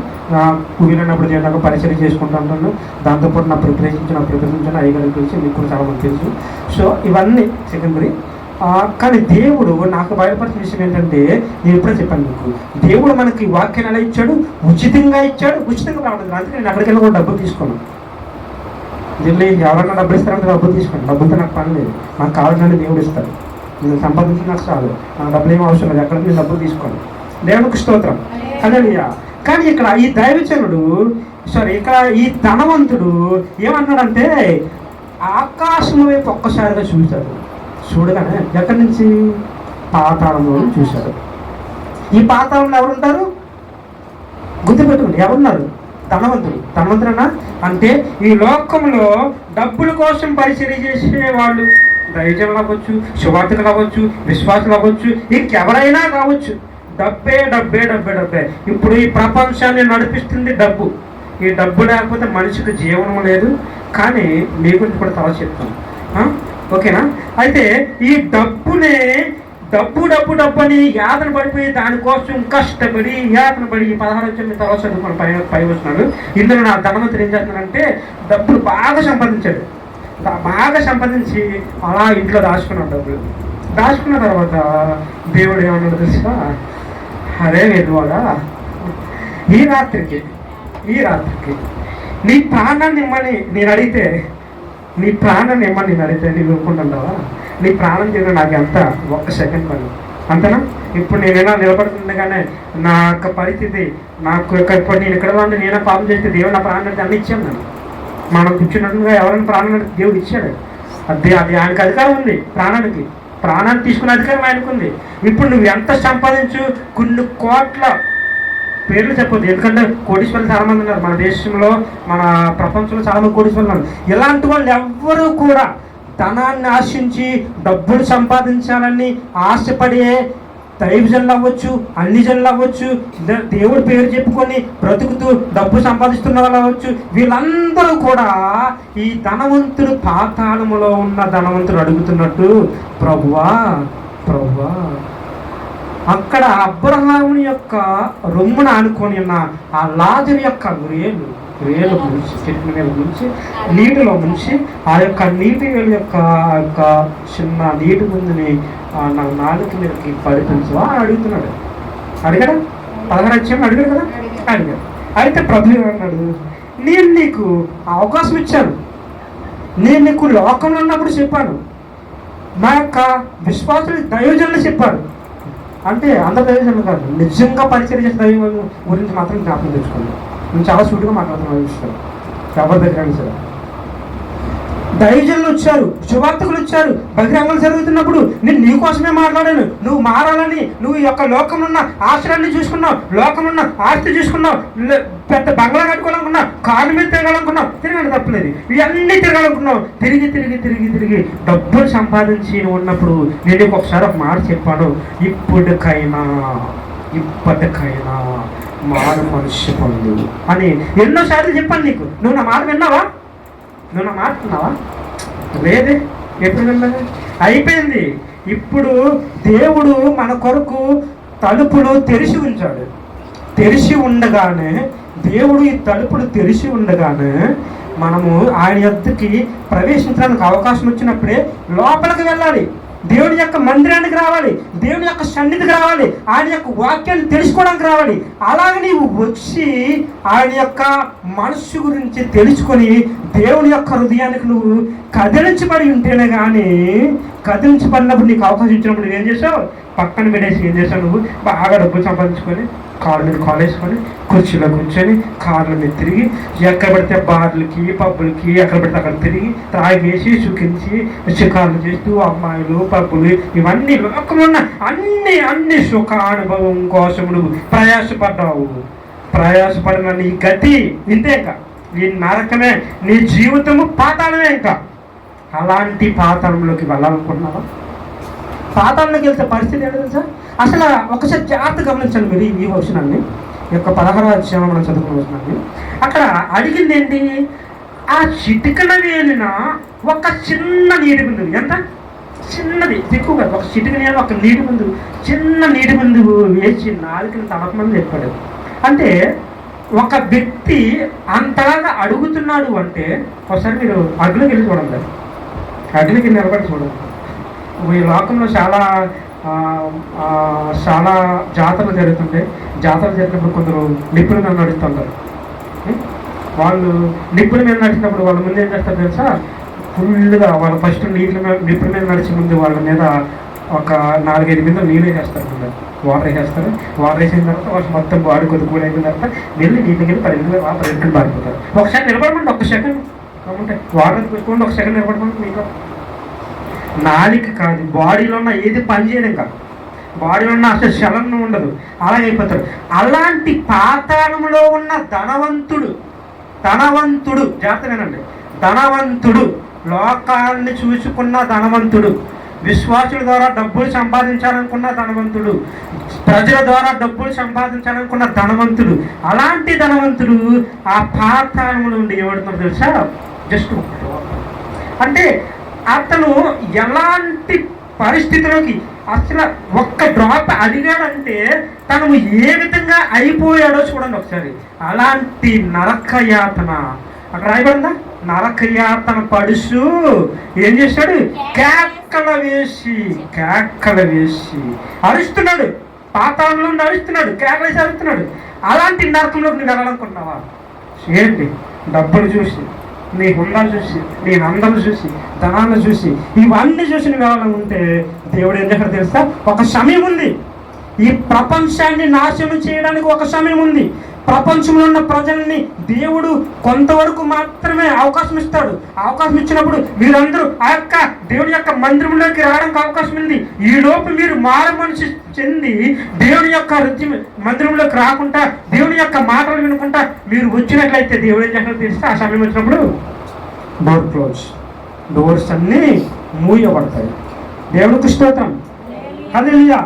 వీలైనప్పుడు నేను పరిచయం చేసుకుంటూ ఉంటాను, దాంతోపాటు నా ప్రిపరేషన్ అయ్యగారికి తెలిసి, మీకు కూడా చాలా మంది తెలుసు. సో ఇవన్నీ సెకండరీ. కానీ దేవుడు నాకు బయలుపరిచిన విషయం ఏంటంటే, నేను ఇప్పుడే చెప్పాను మీకు, దేవుడు మనకి వాక్యాన్ని ఎలా ఇచ్చాడు? ఉచితంగా ఇచ్చాడు. ఉచితంగా రావడం, అందుకే నేను అక్కడికి వెళ్ళి కూడా డబ్బులు తీసుకోను. దీనిలో ఎవరన్నా డబ్బులు ఇస్తారంటే డబ్బులు తీసుకోండి, డబ్బులతో నాకు పని లేదు. నాకు కావాల్సిన దేవుడు ఇస్తారు. నేను సంపాదించిన నాకు చాలు, నాకు డబ్బులు ఏమీ అవసరం లేదు. ఎక్కడికి నేను డబ్బులు తీసుకోండి. దేవునికి స్తోత్రం. హల్లెలూయా. కానీ ఇక్కడ ఈ దైవజనుడు, ఇక్కడ ఈ ధనవంతుడు ఏమన్నాడంటే, ఆకాశం వైపు ఒక్కసారిగా చూశాడు. చూడగానే ఎక్కడి నుంచి? పాతాళంలో చూశాడు. ఈ పాతాళంలో ఎవరుంటారు? గుర్తుపెట్టుకోండి, ఎవరున్నారు? ధనవంతుడనా అంటే ఈ లోకంలో డబ్బుల కోసం పరిచర్య చేసే వాళ్ళు, దైవజనులు అవ్వచ్చు, సువార్తలు అవ్వచ్చు, విశ్వాసులు అవ్వచ్చు, ఇంకెవరైనా కావచ్చు. డబ్బే డబ్బే డబ్బే డబ్బే. ఇప్పుడు ఈ ప్రపంచాన్ని నడిపిస్తుంది డబ్బు. ఈ డబ్బు లేకపోతే మనిషికి జీవనం లేదు. కానీ మీ గురించి కూడా తర్వాత చెప్తాను, ఓకేనా? అయితే ఈ డబ్బునే డబ్బు డబ్బు డబ్బు అని యాతన పడిపోయి దానికోసం కష్టపడి యాతన పడి, ఈ 16 వచ్చి తర్వాత చదువుకుని పై వచ్చినాడు. ఇందులో నా ధనవంతుడు ఏం చేస్తున్నాడంటే, డబ్బులు బాగా సంపాదించాడు. బాగా సంపాదించి అలా ఇంట్లో దాచుకున్నాడు. డబ్బులు దాచుకున్న తర్వాత దేవుడు ఏమన్నాడు తెలుసా? అరే వెళ్ళువాడా, ఈ రాత్రికి నీ ప్రాణాన్ని ఇమ్మని నేను అడిగితే, నీవు ఒప్పుకుంటున్నావా? నీ ప్రాణం చేయడం నాకు ఎంత? 1 సెకండ్ పని, అంతేనా? ఇప్పుడు నేనైనా నిలబడుతుండగానే నా యొక్క పరిస్థితి, నాకు ఇప్పుడు నేను ఇక్కడ ఉండి నేనే పాపం చేస్తే దేవుడు నా ప్రాణాన్ని అన్ని ఇచ్చాను. నేను మనం కూర్చున్నట్టుగా ఎవరైనా ప్రాణాన్ని దేవుడు ఇచ్చాడు. అది ఆయనకు అధికారం ఉంది. ప్రాణాన్ని తీసుకునే అధికారం ఆయనకు ఉంది. ఇప్పుడు నువ్వు ఎంత సంపాదించు, కొన్ని కోట్ల పేర్లు చెప్పొద్దు, ఎందుకంటే కోటీశ్వరులు చాలా మంది ఉన్నారు మన దేశంలో, మన ప్రపంచంలో చాలా మంది కోటీశ్వరులు ఉన్నారు. ఇలాంటి వాళ్ళు ఎవ్వరూ కూడా ధనాన్ని ఆశించి డబ్బులు సంపాదించాలని ఆశపడే దైవజనులు అవ్వచ్చు, అన్ని జనులు అవ్వచ్చు, దేవుడి పేరు చెప్పుకొని బ్రతుకుతూ డబ్బు సంపాదిస్తున్న వాళ్ళు అవ్వచ్చు, వీళ్ళందరూ కూడా ఈ ధనవంతుడు పాతాళములో ఉన్న ధనవంతుడు అడుగుతున్నట్టు, ప్రభువా ప్రభువా, అక్కడ అబ్రహాముని యొక్క రొమ్మున ఆనుకొని ఉన్న ఆ లాజరు యొక్క వేలు ముంచి, చెట్ల మీద ముంచి, నీటిలో ముంచి, ఆ యొక్క నీటి వేలు యొక్క చిన్న నీటి ముందుని నా నాలుక మీదకి పడిపించవా అని అడుగుతున్నాడు. అడిగాడా? 16 అడిగాడు కదా, అడిగాడు. అయితే ప్రభు అన్నాడు, నేను నీకు అవకాశం ఇచ్చాను, నేను నీకు లోకంలో ఉన్నప్పుడు చెప్పాను, నా యొక్క విశ్వాసులు దైవజనులు చెప్పారు. అంటే అందరు దైవజనులు కాదు, నిజంగా పరిచయం చేసే దైవం గురించి మాత్రం జ్ఞాపకం తెచ్చుకోండి. నేను చాలా సూటిగా మాట్లాడుతున్నాను విషయం. ఎవరి దగ్గర సరే దైవజనులు వచ్చారు, సువార్తకులు వచ్చారు, బహిరంగలు జరుగుతున్నప్పుడు నేను నీకోసమే మాట్లాడాను, నువ్వు మారాలని, నువ్వు ఈ యొక్క లోకమున్న ఆశ్రయాన్ని చూసుకున్నావు, లోకమున్న ఆస్తి చూసుకున్నావు, పెద్ద బంగ్లా కట్టుకోవాలనుకున్నావు, కారు మీద తిరగాలనుకున్నావు, తిరగడం తప్పలేదు, ఇవన్నీ తిరగాలనుకున్నావు, తిరిగి తిరిగి తిరిగి తిరిగి డబ్బులు సంపాదించి ఉన్నప్పుడు నేను ఒకసారి ఒక మాట చెప్పాను, ఇప్పటికైనా మారు మనిషి పొందు అని ఎన్నోసార్లు చెప్పాను నీకు. నువ్వు నా మాట విన్నావా? లేదే. ఎప్పుడు విన్నాను? అయిపోయింది. ఇప్పుడు దేవుడు మన కొరకు తలుపులు తెరిచి ఉంచాడు. దేవుడు ఈ తలుపులు తెరిచి ఉండగానే మనము ఆయన యొద్దకి ప్రవేశించడానికి అవకాశం వచ్చినప్పుడే లోపలికి వెళ్ళాలి, దేవుని యొక్క మందిరానికి రావాలి, దేవుని యొక్క సన్నిధికి రావాలి, ఆయన యొక్క వాక్యాన్ని తెలుసుకోవడానికి రావాలి. అలాగే నీవు వచ్చి ఆయన యొక్క మనస్సు గురించి తెలుసుకొని దేవుని యొక్క హృదయానికి నువ్వు కదిలించబడి ఉంటేనే కానీ, కదిలించబడినప్పుడు నీకు అవకాశం ఇచ్చినప్పుడు నువ్వేం చేసావు? పక్కన పెట్టేసి ఏం చేసావు? నువ్వు బాగా డబ్బులు సంపాదించుకొని కారు మీద కాల్ వేసుకొని కుర్చీలో కూర్చొని కార్ల మీద తిరిగి ఎక్కడ పడితే బార్లకి పబ్బులకి ఎక్కడ పడితే అక్కడ తిరిగి తాగేసి సుఖించి షికారులు చేస్తూ అమ్మాయిలు పబ్బులు ఇవన్నీ లోకంలో అన్ని సుఖానుభవం కోసం నువ్వు ప్రయాసపడిన నీ గతి ఇంతే. ఇంకా ఈ నరకమే, నీ జీవితము పాతాళమే. ఇంకా అలాంటి పాతాళంలోకి వెళ్ళాలనుకుంటున్నావా? పాతాళంలోకి వెళ్తే పరిస్థితి ఏంటో తెలుసా? అసలు ఒకసారి జాగ్రత్త గమనించండి మీరు ఈ వచనాన్ని, యొక్క 16వ అధ్యాయంలో మనం చదువుకున్న వచనాన్ని. అక్కడ అడిగింది ఏంటి? ఆ చిటికన వేలిన ఒక చిన్న నీటి బిందువు. ఎంత చిన్నది, ఎక్కువ కాదు, ఒక చిటికన వేలిన ఒక నీటి బిందువు, చిన్న నీటి బిందువు వేసి నాలుకని తడపమని చెప్పాడు. అంటే ఒక వ్యక్తి అంతలాగా అడుగుతున్నాడు అంటే, ఒకసారి మీరు అగ్గిలోకి వెళ్ళి చూడండి, అగ్గిలోకి వెళ్ళి నిలబడి చూడండి. ఈ లోకంలో చాలా జాతరలు జరుగుతుంటాయి. జాతరలు జరిగినప్పుడు కొందరు నిప్పుల మీద నడుస్తుంటారు. వాళ్ళు నిప్పుల మీద నడిచినప్పుడు వాళ్ళ ముందు ఏం చేస్తారు తెలుసా? ఫుల్గా వాళ్ళు ఫస్ట్ నిప్పుల మీద నడిచే ముందు వాళ్ళ మీద ఒక 4-5 బిందెలు నీళ్ళు వేసేస్తారు, వాటర్ వేసేస్తారు. వాటర్ వేసిన తర్వాత వాళ్ళు మొత్తం బాడీ కొద్దిగా అయిన తర్వాత వెళ్ళి నీటికి వెళ్ళి 10 నిమిషాలు పారిపోతారు. ఒకసారి నిలబడమంటే 1 సెకండ్ అంటే వాటర్ పెట్టుకోండి, 1 సెకండ్ నిలబడమంటే మీకు నాలిక కాదు, బాడీలో ఉన్న ఏది పని చేయడం కాదు, బాడీలో ఉన్న అసలు చలనం ఉండదు, అలా అయిపోతారు. అలాంటి పాతాళంలో ఉన్న ధనవంతుడు జాగ్రత్తగానండి, ధనవంతుడు, లోకాన్ని చూసుకున్న ధనవంతుడు, విశ్వాసుల ద్వారా డబ్బులు సంపాదించాలనుకున్న ధనవంతుడు, ప్రజల ద్వారా డబ్బులు సంపాదించాలనుకున్న ధనవంతుడు, అలాంటి ధనవంతుడు ఆ పాతాళంలో ఉండి ఏమడుతున్నాడు తెలుసా? జస్ట్ అంటే అతను ఎలాంటి పరిస్థితిలోకి అసలు ఒక్క డ్రాప్ అడిగాడంటే తను ఏ విధంగా అయిపోయాడో చూడండి ఒకసారి. అలాంటి నరకయాతన అక్కడ రాయబడిందా? నరకయాతన పడుసు ఏం చేశాడు? కేకల వేసి అరుస్తున్నాడు, పాతాళంలో నుండి అరుస్తున్నాడు, కేకలేసి అరుస్తున్నాడు. అలాంటి నరకంలోకి నేను వెళ్ళాలనుకుంటున్నావా? ఏంటి? డబ్బులు చూసి, నీ హుండాలు చూసి, నీ నందలు చూసి, ధనాన్ని చూసి, ఇవన్నీ చూసి నువ్వు వెళ్ళాలనుకుంటే దేవుడు ఏం చేస్తాడో తెలుసా? ఒక సమయం ఉంది. ఈ ప్రపంచాన్ని నాశనం చేయడానికి ఒక సమయం ఉంది. ప్రపంచంలో ఉన్న ప్రజల్ని దేవుడు కొంతవరకు మాత్రమే అవకాశం ఇస్తాడు. అవకాశం ఇచ్చినప్పుడు మీరందరూ ఆ యొక్క దేవుని యొక్క మందిరంలోకి రావడానికి అవకాశం ఉంది. ఈ లోపు మీరు మారు మనసు చెంది దేవుని యొక్క మందిరంలోకి రాకుండా, దేవుని యొక్క మాటలు వినుకుంటా మీరు వచ్చినట్లయితే దేవుడు ఏం చేస్తాడో తెలిస్తే ఆ సమయం వచ్చినప్పుడు డోర్స్ అన్నీ మూయబడతాయి. దేవునికి స్తోత్రం. హల్లెలూయా.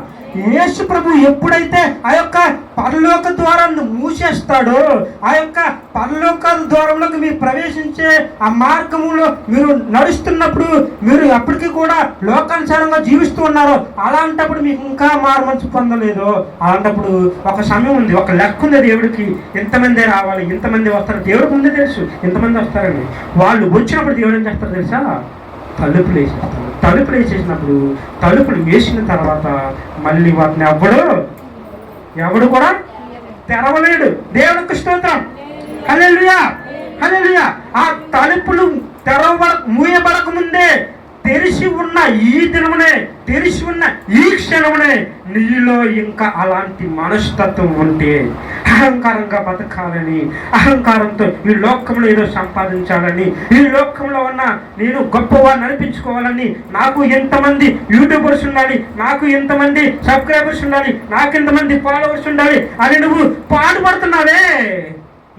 యేసు ప్రభు ఎప్పుడైతే ఆ యొక్క పరలోక ద్వారాన్ని మూసేస్తాడో, ఆ యొక్క పరలోక ద్వారంలోకి మీరు ప్రవేశించే ఆ మార్గంలో మీరు నడుస్తున్నప్పుడు మీరు ఎప్పటికీ కూడా లోకానుసారంగా జీవిస్తూ ఉన్నారో, అలాంటప్పుడు మీకు ఇంకా మారుమనసు పొందలేదు. అలాంటప్పుడు ఒక సమయం ఉంది, ఒక లెక్క ఉంది దేవుడికి. ఇంతమంది రావాలి, ఇంతమంది వస్తారు. దేవుడికి ముందే తెలుసు ఇంతమంది వస్తారని. వాళ్ళు వచ్చినప్పుడు దేవుడు ఏం చేస్తారు తెలుసా? తలుపులు వేసేస్తాడు. తలుపులు వేసేసినప్పుడు తలుపులు వేసిన తర్వాత మళ్ళీ వాటిని ఎవడు కూడా తెరవలేడు. దేవుడికి స్తోత్రం. హల్లెలూయా, హల్లెలూయా. ఆ తలుపులు మూయబడక ముందే తెరిచి ఉన్న ఈ దినమునే, తెరిచి ఉన్న ఈ క్షణమునే నీలో ఇంకా అలాంటి మనస్తత్వం ఉంటే, అహంకారంగా బతకాలని, అహంకారంతో ఈ లోకంలో ఏదో సంపాదించాలని, ఈ లోకంలో ఉన్న నేను గొప్పవాడిని అనిపించుకోవాలని, నాకు ఎంతమంది యూట్యూబర్స్ ఉండాలి, నాకు ఎంతమంది సబ్స్క్రైబర్స్ ఉండాలి, నాకు ఎంతమంది ఫాలోవర్స్ ఉండాలి అని నువ్వు పాటుపడుతున్నావే,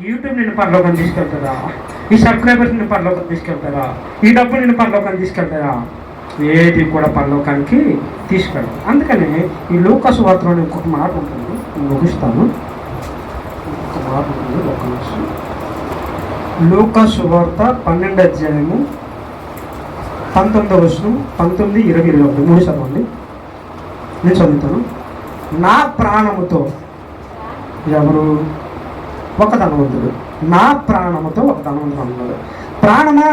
యూట్యూబ్ నిన్ను పరలోకం తీసుకెళ్తారా? ఈ సబ్స్క్రైబర్స్ నిన్ను పరలోకం తీసుకెళ్తారా? ఈ డబ్బు నిన్ను పరలోకం తీసుకెళ్తారా? ఏది కూడా పరలోకానికి తీసుకెళ్తారు. అందుకని ఈ లూకా సువార్తలో ఇంకొక మాట ఉంటుంది, ముగిస్తాను. ఇంకొక మాట ఉంటుంది, ఒక నిమిషం. లూకా సువార్త 12వ అధ్యాయము 19వ వచనం, 19, 20, 21 3 చదవండి. నేను చదువుతాను. నా ప్రాణముతో ఎవరు? ఒక ధనవంతుడు. నా ప్రాణముతో ఒక ధనవంతుడు అన్నాడు. ప్రాణమా,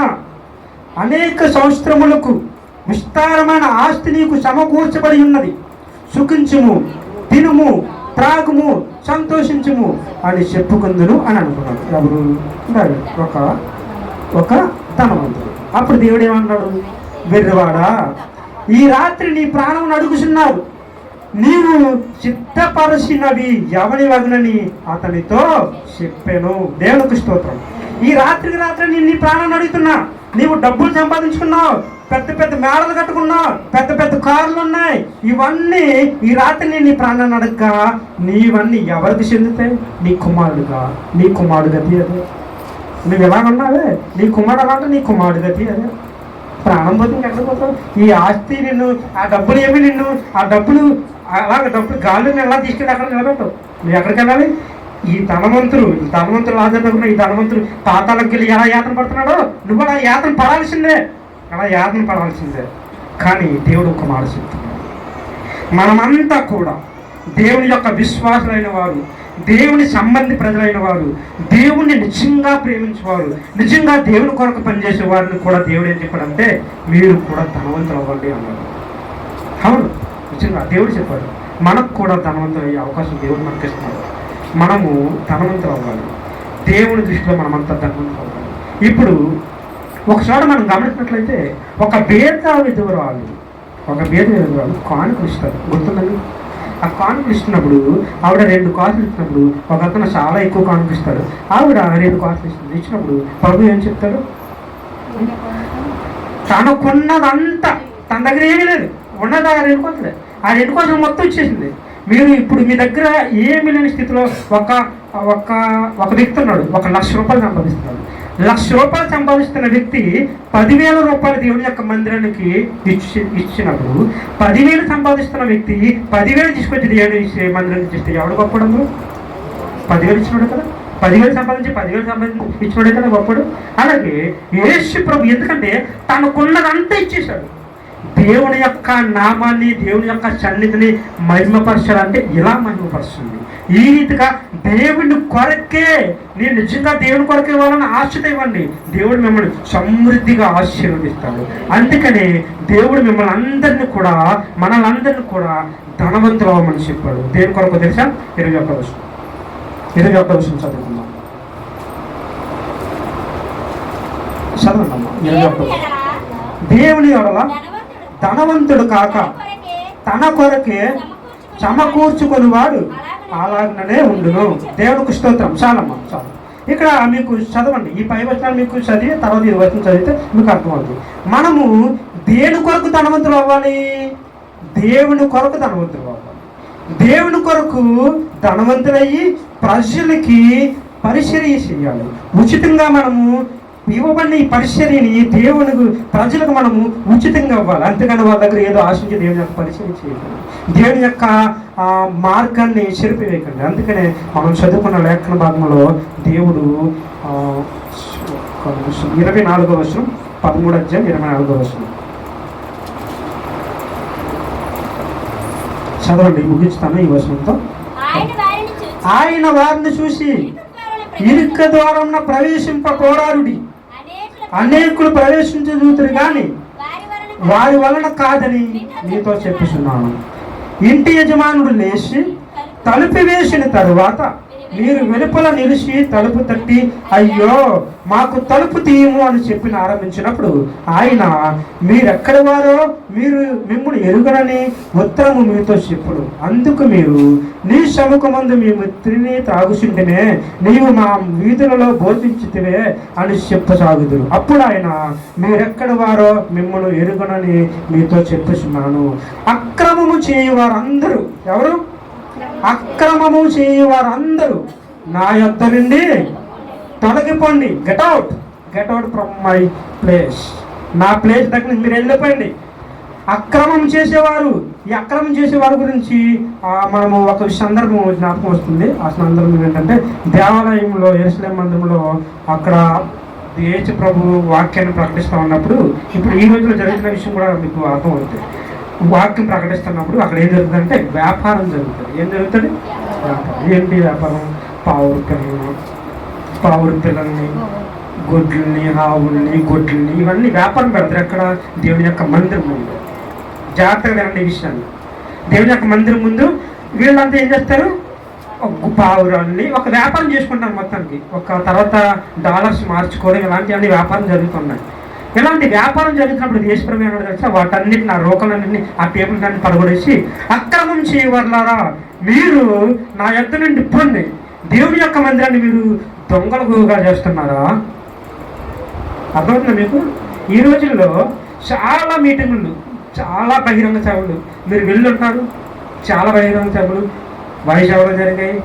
అనేక సంవత్సరములకు విస్తారమైన ఆస్తి నీకు సమకూర్చబడి ఉన్నది, సుఖించుము, తినుము, త్రాగుము, సంతోషించుము అని చెప్పుకుందును అని అనుకున్నాడు. ఎవరు? ఒక ధనవంతుడు. అప్పుడు దేవుడు ఏమన్నాడు? వెర్రివాడా, ఈ రాత్రి నీ ప్రాణం అడుగుచున్నావు, నీవు సిద్ధపరచినవి ఎవరి వగునని అతనితో చెప్పాను. దేవునికి స్తోత్రం. ఈ రాత్రికి రాత్రి నేను నీ ప్రాణాన్ని అడుగుతున్నా. నీవు డబ్బులు సంపాదించుకున్నావు, పెద్ద పెద్ద మేడలు కట్టుకున్నావు, పెద్ద పెద్ద కార్లు ఉన్నాయి. ఇవన్నీ ఈ రాత్రి నేను నీ ప్రాణాన్ని అడగగా నీవన్నీ ఎవరికి చెందుతాయి? నీ కుమారుడుగా. నీ కుమారుడు గతి అదే. నువ్వు ఎలాగున్నావే, నీ కుమారుడు అలా అంటే నీ కుమారుడు గతి అదే. ప్రాణం పోతే ఇంకెక్కడ పోతావు? ఈ ఆస్తి నిన్ను, ఆ డబ్బులు ఏమి నిన్ను, ఆ డబ్బులు అలాగే డబ్బులు గాలిని ఎలా తీసుకెళ్ళి అక్కడ నిలబెట్టవు. నువ్వు ఎక్కడికి వెళ్ళాలి? ఈ ధనవంతులు ఆధారంగా ఈ ధనవంతులు పాతాలకు వెళ్ళి ఎలా యాతన పడుతున్నాడో నువ్వు అలా యాతన పడాల్సిందే, అలా యాతన పడాల్సిందే. కానీ దేవుడు ఒక మాట చెప్తున్నాడు, మనమంతా కూడా దేవుని యొక్క విశ్వాసులైన వారు, దేవుని సంబంధి ప్రజలైన వారు, దేవుణ్ణి నిజంగా ప్రేమించేవారు, నిజంగా దేవుని కొరకు పనిచేసే వారిని కూడా దేవుడు ఏం చెప్పాడంటే మీరు కూడా ధనవంతులు అవ్వండి అన్నాడు. అవును, నిజంగా దేవుడు చెప్పాడు. మనకు కూడా ధనవంతులు అయ్యే అవకాశం దేవుడు మనకి ఇస్తున్నాడు. మనము ధనవంతులు అవ్వాలి. దేవుని దృష్టిలో మనమంతా ధనవంతులు అవ్వాలి. ఇప్పుడు ఒకసారి మనం గమనించినట్లయితే ఒక బేద విధురాలు కానుకలు ఇస్తారు, గుర్తుందండి? ఆ కానుకలు ఇస్తున్నప్పుడు ఆవిడ 2 కాసులు ఇచ్చినప్పుడు ఒక అతను చాలా ఎక్కువ కానుకలు ఇస్తాడు, ఆవిడ 2 కాసులు ఇస్తుంది. ఇచ్చినప్పుడు ప్రభు ఏం చెప్తాడు? తనకున్నదంతా, తన దగ్గర ఏమీ లేదు, ఉన్నది ఆ 2 కోసలే. ఆ 2 కోసలు మొత్తం ఇచ్చేసింది. మీరు ఇప్పుడు మీ దగ్గర ఏమీ లేని స్థితిలో ఒక వ్యక్తి ఉన్నాడు, 1,00,000 రూపాయలు సంపాదిస్తున్నాడు. 1,00,000 రూపాయలు సంపాదిస్తున్న వ్యక్తి 10,000 రూపాయలు దేవుని యొక్క మందిరానికి ఇచ్చినప్పుడు 10,000 సంపాదిస్తున్న వ్యక్తి 10,000 తీసుకొచ్చి దేవుని మందిరానికి ఇస్తే ఎవడు గొప్పడు? 10,000 ఇచ్చినాడు కదా. 10,000 సంపాదించి 10,000 ఇచ్చినాడే కదా గొప్పడు. అలాగే యేసు ప్రభు ఎందుకంటే తనకున్నదంతా ఇచ్చేశాడు. దేవుని యొక్క నామాన్ని, దేవుని యొక్క సన్నిధిని మహిమపరచాలంటే ఇలా మహిమపరుస్తుంది. ఈ రీతిగా దేవుని కొరకే, నేను నిజంగా దేవుని కొరకే వాళ్ళని ఆశతో ఇవ్వండి, దేవుడు మిమ్మల్ని సమృద్ధిగా ఆశీర్వదిస్తాడు. అందుకనే దేవుడు మిమ్మల్ని అందరినీ కూడా, మనల్ని అందరినీ కూడా ధనవంతులు అవ్వమని చెప్పాడు. దేవుని కొరకు తెలుసా? 21వ వచనం చదువుకుందాం. చదవండమ్మా. 21. దేవుని ఎడల ధనవంతుడు కాక తన కొరకే సమకూర్చుకొని వాడు అలాగనే ఉండును. దేవునికి స్తోత్రం. చాలమ్మా, చాలు. ఇక్కడ మీకు చదవండి, ఈ 5 వచనాలు మీకు చదివి తర్వాత 20 వచనం చదివితే మీకు అర్థమవుతుంది. మనము దేని కొరకు ధనవంతులు అవ్వాలి? దేవుని కొరకు ధనవంతులు అవ్వాలి. దేవుని కొరకు ధనవంతులయ్యి ప్రజలకి పరిచర్య చేయాలి. ఉచితంగా మనము ఇవ్వబడిన ఈ పరిచర్యని దేవునికి ప్రజలకు మనము ఉచితంగా ఇవ్వాలి. అంతేగాని వాళ్ళ దగ్గర ఏదో ఆశించి దేవుని యొక్క పరిచర్య చేయకండి, దేవుని యొక్క మార్గాన్ని చెరిపివేయకండి. అందుకనే మనం చదువుకున్న లేఖన భాగంలో దేవుడు 24వ వచనం, 13వ అధ్యాయం 24వ వచనం చదవండి, ముగించుతాను ఈ వచనంతో. ఆయన వారిని చూసి ఇరుక ద్వారం ప్రవేశింపకోరారుడి, అనేకులు ప్రవేశించుదురు గాని వారి వలన కాదని నీతో చెప్పుచున్నాను. ఇంటి యజమానుడు లేచి తలుపు వేసిన తరువాత మీరు వెలుపల నిలిచి తలుపు తట్టి అయ్యో మాకు తలుపు తీయము అని చెప్పిన ఆరంభించినప్పుడు ఆయన మీరెక్కడి వారో మిమ్మల్ని ఎరుగనని ఉత్తరము మీతో చెప్పుడు. అందుకు మీరు నీ సముఖమందు మేము తిని త్రాగుచుంటేనే నీవు మా వీధులలో బోధించితివే అని చెప్పసాగుదురు. అప్పుడు ఆయన మీరెక్కడి వారో మిమ్మల్ని ఎరుగనని మీతో చెప్పుచున్నాను. అక్రమము చేయువారందరూ, ఎవరు? అక్రమము చేయువారందరూ నా యొద్ద నుండి తొలగిపోండి. Get out from my place. నా ప్లేస్ దగ్గర మీరు వెళ్ళిపోండి. అక్రమం చేసేవారు, ఈ అక్రమం చేసేవారి గురించి మనము ఒక సందర్భం జ్ఞాపకం వస్తుంది. ఆ సందర్భం ఏంటంటే దేవాలయంలో, యెరూషలేం మందిరంలో అక్కడ యేసు ప్రభు వాక్యాన్ని ప్రకటిస్తూ ఉన్నప్పుడు, ఇప్పుడు ఈ రోజులో జరుగుతున్న విషయం కూడా మీకు అర్థమవుతుంది. వాక్యం ప్రకటిస్తున్నప్పుడు అక్కడ ఏం జరుగుతుందంటే వ్యాపారం జరుగుతుంది. ఏం జరుగుతుంది? వ్యాపారం. ఏంటి వ్యాపారం? పావురు పిల్లల్ని, గొడ్లని, ఆవుల్ని, గొడ్లని ఇవన్నీ వ్యాపారం పెడతారు. ఎక్కడ? దేవుని యొక్క మందిరం ముందు. జాగ్రత్తగా వినండి ఈ విషయాన్ని. దేవుని యొక్క మందిరం ముందు వీళ్ళంతా ఏం చేస్తారు? ఒక పావురాన్ని ఒక వ్యాపారం చేసుకుంటారు మొత్తానికి. ఒక తర్వాత డాలర్స్ మార్చుకోవడం, ఇలాంటివన్నీ వ్యాపారం జరుగుతున్నాయి. ఇలాంటి వ్యాపారం జరుగుతున్నప్పుడు దేశప్రభు ఏమన్నా తెలుసా? వాటన్నిటిని, ఆ రోకలన్నింటినీ, ఆ టేబుల్ దాన్ని పడగొడేసి అక్రమం చేయవర్లారా మీరు నా యొద్ద నుండి ఇబ్బంది, దేవుని యొక్క మందిరాన్ని మీరు దొంగలుగా చేస్తున్నారా? అర్థమవుతుందా మీకు? ఈ రోజుల్లో చాలా మీటింగులు, చాలా బహిరంగ సభలు మీరు వెళ్ళుంటారు. చాలా బహిరంగ సభలు వైజాగ్లో జరిగాయి.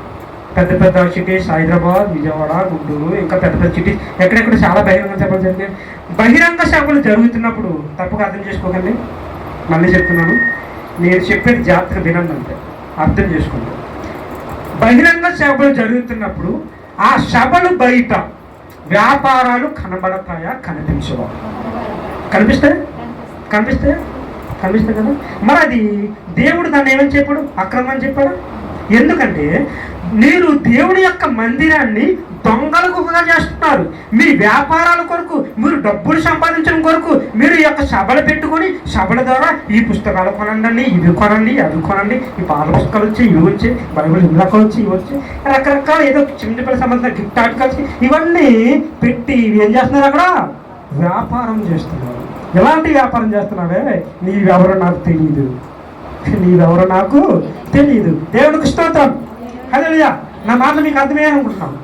పెద్ద పెద్ద సిటీస్, హైదరాబాద్, విజయవాడ, గుంటూరు, ఇంకా పెద్ద పెద్ద సిటీస్, ఎక్కడెక్కడ చాలా బహిరంగ సభలు జరిగాయి. బహిరంగ సభలు జరుగుతున్నప్పుడు తప్పుగా అర్థం చేసుకోకండి. మళ్ళీ చెప్తున్నాను, నేను చెప్పేది జాగ్రత్తగా వినండి, అంతే అర్థం చేసుకోండి. బహిరంగ సభలు జరుగుతున్నప్పుడు ఆ సభలు బయట వ్యాపారాలు కనబడతాయా? కనిపించవా? కనిపిస్తాయి కదా. మరి అది దేవుడు దాన్ని ఏమని చెప్పాడు? అక్రమం అని చెప్పాడు. ఎందుకంటే మీరు దేవుని యొక్క మందిరాన్ని దొంగలకు చేస్తున్నారు. మీ వ్యాపారాల కొరకు, మీరు డబ్బులు సంపాదించడం కొరకు మీరు ఈ యొక్క సభలు పెట్టుకొని, సభల ద్వారా ఈ పుస్తకాలు కొనండి, ఇవి కొనండి, అవి కొనండి, ఈ పాత పుస్తకాలు వచ్చి, ఇవి వచ్చి, బైబిల్ ఇందాకలు వచ్చి, ఇవి వచ్చి, రకరకాల ఏదో చిన్నపిల్లల సంబంధించిన గిఫ్ట్ ఆర్టికల్స్ ఇవన్నీ పెట్టి ఏం చేస్తున్నారు? అక్కడ వ్యాపారం చేస్తున్నారు. ఎలాంటి వ్యాపారం చేస్తున్నావే? నీవెవరో నాకు తెలియదు, దేవుడికి స్తోత్రం. హల్లెలూయా. నా మాట మీకు అర్థమే అనుకుంటున్నాను.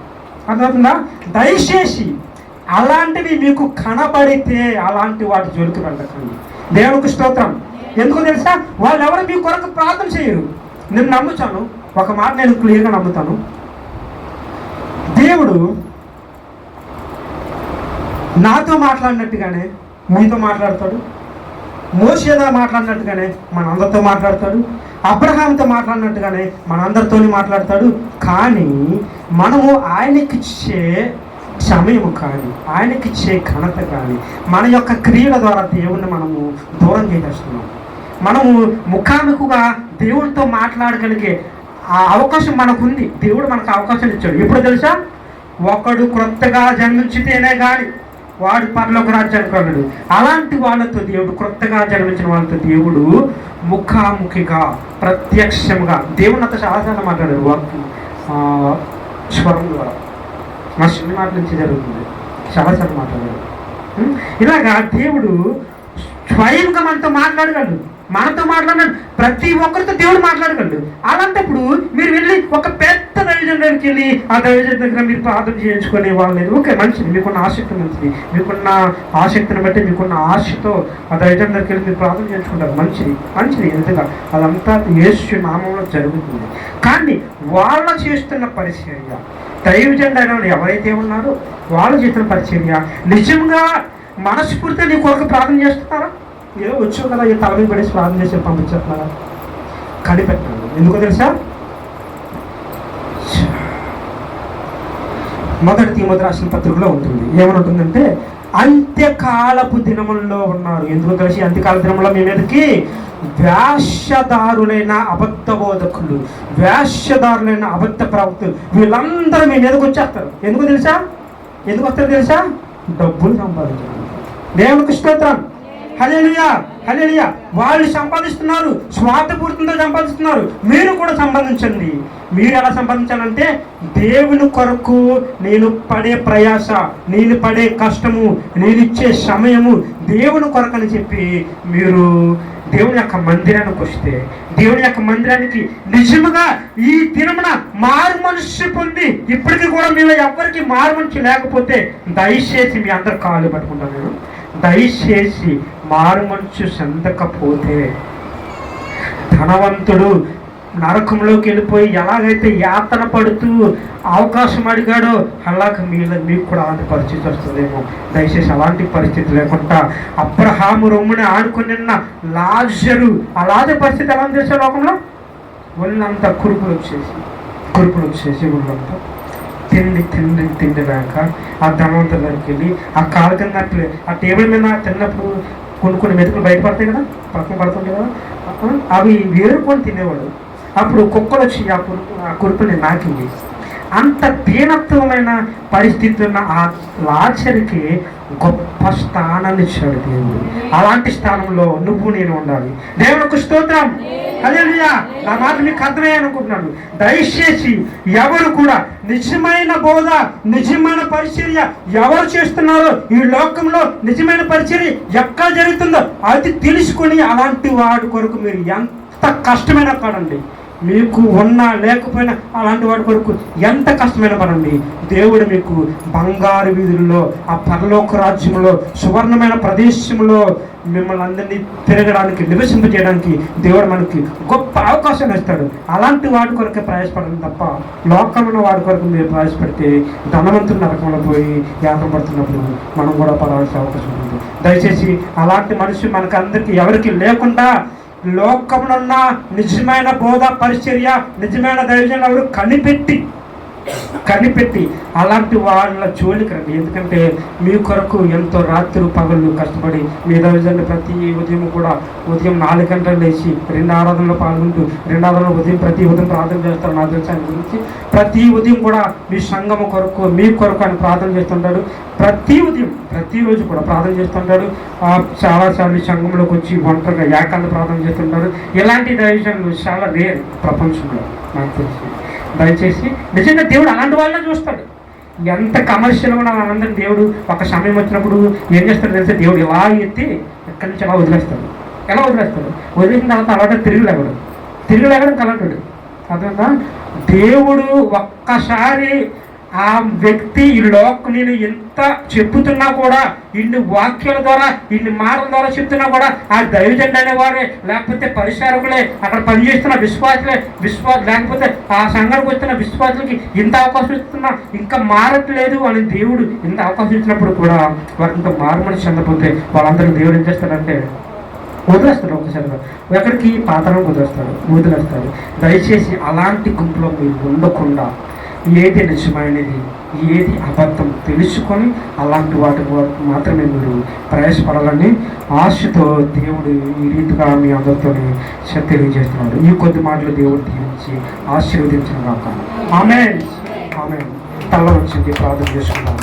అర్థమవుతుందా? దయచేసి అలాంటివి మీకు కనబడితే అలాంటి వాటి జోలికి వెళ్ళకండి. దేవుడికి స్తోత్రం. ఎందుకు తెలుసా? వాళ్ళు ఎవరు మీ కొరకు ప్రార్థన చేయరు. నేను నమ్ముతాను, ఒక మాట నేను క్లియర్గా నమ్ముతాను. దేవుడు నాతో మాట్లాడినట్టుగానే మీతో మాట్లాడతాడు. మోషేతో మాట్లాడినట్టుగానే మనందరితో మాట్లాడతాడు. అబ్రహాంతో మాట్లాడినట్టుగానే మనందరితో మాట్లాడతాడు. కానీ మనము ఆయనకిచ్చే సమయము కానీ, ఆయనకిచ్చే ఘనత కానీ, మన యొక్క క్రియల ద్వారా దేవుణ్ణి మనము దూరం చేసేస్తున్నాం. మనము ముఖాముఖిగా దేవుడితో మాట్లాడగలిగే ఆ అవకాశం మనకుంది. దేవుడు మనకు అవకాశం ఇచ్చాడు. ఎప్పుడు తెలుసా? ఒకడు క్రొత్తగా జన్మించితేనే కానీ వాడు పరలోక రాజ్యానికి వెళ్ళడు. అలాంటి వాళ్ళతో దేవుడు, క్రొత్తగా జన్మించిన వాళ్ళతో దేవుడు ముఖాముఖిగా, ప్రత్యక్షంగా దేవుడు అంత చాలాసార్లు మాట్లాడాడు. స్వరం ద్వారా, మా సినిమా నుంచి జరుగుతుంది, చాలాసార్లు మాట్లాడాడు. ఇలాగా దేవుడు స్వయంగా మనతో మాట్లాడగలడు. ప్రతి ఒక్కరితో దేవుడు మాట్లాడగలడు. అలాంటప్పుడు మీరు వెళ్ళి ఒక పెద్ద దైవజనుడి దగ్గరికి వెళ్ళి ఆ దైవజనుడి దగ్గర మీరు ప్రార్థన చేయించుకునే వాళ్ళు లేదు. ఓకే, మంచిది, మీకున్న ఆసక్తి మంచిది. మీకున్న ఆసక్తిని బట్టి, మీకున్న ఆశతో ఆ దైవజనుడి దగ్గరికి వెళ్ళి మీరు ప్రార్థన చేయించుకుంటారు. మంచిది. ఎందుకంటే అదంతా యేసు నామంలో జరుగుతుంది. కానీ వాళ్ళ చేస్తున్న పరిచర్య, దైవజనుడైన ఎవరైతే ఉన్నారో వాళ్ళు చేసిన పరిచర్య నిజంగా మనస్ఫూర్తిగా నీ కొరకు ప్రార్థన చేస్తున్నారా? ఏదో వచ్చావు కదా, ఏ తల పడేసి ప్రార్థన చేసి పంపించేస్తున్నారా? కనిపెట్టాలి. ఎందుకో తెలుసా? మొదటి తిమోతి రాసిన పత్రికలో ఉంటుంది. ఏమనుంటుందంటే అంత్యకాలపు దినముల్లో ఉన్నారు. ఎందుకు తెలిసి అంత్యకాల దినములో మీ మీదకి వేషధారులైన అబద్ధ బోధకులు, వేషధారులైన అబద్ధ ప్రవక్తలు వీళ్ళందరూ మీ మీదకి వచ్చేస్తారు. ఎందుకు తెలుసా? ఎందుకు వస్తారు తెలుసా? డబ్బులు సంపాదించారు. దేవునికి స్తోత్రం. హల్లెలూయా, హల్లెలూయా. వాళ్ళు సంపాదిస్తున్నారు, స్వార్థపూరితంగా సంపాదిస్తున్నారు. మీరు కూడా సంపాదించండి. మీరు ఎలా సంపాదించాలంటే దేవుని కొరకు నేను పడే ప్రయాస, నేను పడే కష్టము, నేను ఇచ్చే సమయము దేవుని కొరకు అని చెప్పి మీరు దేవుని యొక్క మందిరానికి వస్తే, దేవుని యొక్క మందిరానికి నిజముగా ఈ దినమున మారు మనస్సు పొంది, ఇప్పటికీ కూడా మీలో ఎవరికి మారు మనస్సు లేకపోతే దయచేసి మీ అందరు కాళ్ళు పట్టుకుంటాను నేను, దయచేసి మారు మనస్సు చెందకపోతే ధనవంతుడు నరకంలోకి వెళ్ళిపోయి ఎలాగైతే యాతన పడుతూ అవకాశం అడిగాడో అలాగ మీకు కూడా అలాంటి పరిస్థితి వస్తుందేమో. దయచేసి అలాంటి పరిస్థితి లేకుండా అబ్రహాము రొమ్ముని ఆడుకున్న లాజరు అలాగే పరిస్థితి ఎలా చేసే లోకంలో ఒళ్ళంతా కురుపులు వచ్చేసి ఒళ్ళంతా తిండి లేక ఆ ధనవంతుల దగ్గరికి వెళ్ళి ఆ కాలు కింద ఆ టేబుల్ మీద తిన్నప్పుడు కొన్ని మెతుకులు బయటపడతాయి కదా, పక్కన పడుతుంటాయి కదా, అవి వేరుకొని తినేవాడు. అప్పుడు కుక్కలు వచ్చి ఆ కురుపుని నాకింది. అంత దీనత్వమైన పరిస్థితి ఉన్న ఆ లాజరుకి గొప్ప స్థానాన్ని ఇచ్చాడు దేవుడు. అలాంటి స్థానంలో నువ్వు నేను ఉండాలి. దేవునికి స్తోత్రం. హల్లెలూయా. నా మాట మీకు అర్థమే అనుకుంటున్నాను. దయచేసి ఎవరు కూడా నిజమైన బోధ, నిజమైన పరిచర్య ఎవరు చేస్తున్నారో, ఈ లోకంలో నిజమైన పరిచర్య ఎక్కడ జరుగుతుందో అది తెలుసుకొని అలాంటి వాడి కొరకు మీరు ఎంత కష్టమైనా పడండి. మీకు ఉన్నా లేకపోయినా అలాంటి వాడి కొరకు ఎంత కష్టమైన పడండి. దేవుడు మీకు బంగారు వీధుల్లో, ఆ పరలోక రాజ్యంలో, సువర్ణమైన ప్రదేశంలో మిమ్మల్ని అందరినీ తిరగడానికి, నివసింపజేయడానికి దేవుడు మనకి గొప్ప అవకాశాన్ని ఇస్తాడు. అలాంటి వాడి కొరకే ప్రయాసపడండి తప్ప లోకంలో వాడి కొరకు మీరు ప్రయాసపడితే ధనవంతులు నరకంలో పోయి యాత్ర పడుతున్నప్పుడు మనం కూడా పడాల్సిన అవకాశం ఉంటుంది. దయచేసి అలాంటి మనిషి మనకు అందరికీ ఎవరికి లేకుండా లోకంలో ఉన్న నిజమైన బోధ, పరిచర్య, నిజమైన దైవజనులు ఎవరు కనిపెట్టి అలాంటి వాళ్ళ జోలికి రండి. ఎందుకంటే మీ కొరకు ఎంతో రాత్రి పగళ్ళు కష్టపడి మీ దైవజనులు ప్రతి ఉదయం కూడా ఉదయం 4 గంటలు లేచి 2 ఆరాధనలో పాల్గొంటూ 2 ఆరాధనలో ప్రతి ఉదయం ప్రార్థన చేస్తారు. నా దేశాన్ని గురించి ప్రతి ఉదయం కూడా మీ సంఘము కొరకు, మీ కొరకు ఆయన ప్రార్థన చేస్తుంటాడు. ప్రతిరోజు కూడా ప్రార్థన చేస్తుంటాడు. చాలాసార్లు సంఘంలోకి వచ్చి ఒంటరిగా ఏకాంత ప్రార్థన చేస్తుంటాడు. ఇలాంటి దైవజనులు చాలా రేర్ ప్రపంచంలో నాకు తెలిసి. దయచేసి నిజంగా దేవుడు అలాంటి వాళ్ళని చూస్తాడు. ఎంత కమర్షియల్ కూడా అందరినీ దేవుడు ఒక సమయం వచ్చినప్పుడు ఏం చేస్తాడు తెలిసే, దేవుడు ఇలా ఎత్తి ఎక్కడి నుంచి ఎలా వదిలేస్తాడు. వదిలేసిన తర్వాత అలాంటి తిరిగి లేవడం కలంటాడు. అర్థంగా దేవుడు ఒక్కసారి ఆ వ్యక్తి ఈ నేను ఎంత చెప్పుతున్నా కూడా, ఇన్ని వాక్యాల ద్వారా, ఇన్ని మాటల ద్వారా చెప్తున్నా కూడా ఆ దైవజనుడు అనేవారే, లేకపోతే పరిచారకులే, అక్కడ పనిచేస్తున్న విశ్వాసులే, లేకపోతే ఆ సంఘానికి వస్తున్న విశ్వాసులకి ఇంత అవకాశం ఇస్తున్నా ఇంకా మారట్లేదు అని దేవుడు ఇంత అవకాశం ఇచ్చినప్పుడు కూడా వారికి ఇంకా మారుమని చెందకపోతే వాళ్ళందరూ దేవుడు ఏం చేస్తాడంటే వదిలేస్తాడు. ఒకసారిగా ఎక్కడికి పాతరం వదిలేస్తాడు. దయచేసి అలాంటి గుంపులో మీరు ఉండకుండా ఏది నిజమైనది, ఏది అబద్ధం తెలుసుకొని అలాంటి వాటి మాత్రమే మీరు ప్రయాసపడాలని ఆశతో దేవుడు ఈ రీతిగా మీ అందరితో తెలియజేస్తున్నాడు. ఈ కొద్ది మాటలు దేవుడు దీవించి ఆశీర్వదించిన కాక. ఆమేన్. తల వచ్చింది ప్రార్థన చేసుకున్నాను.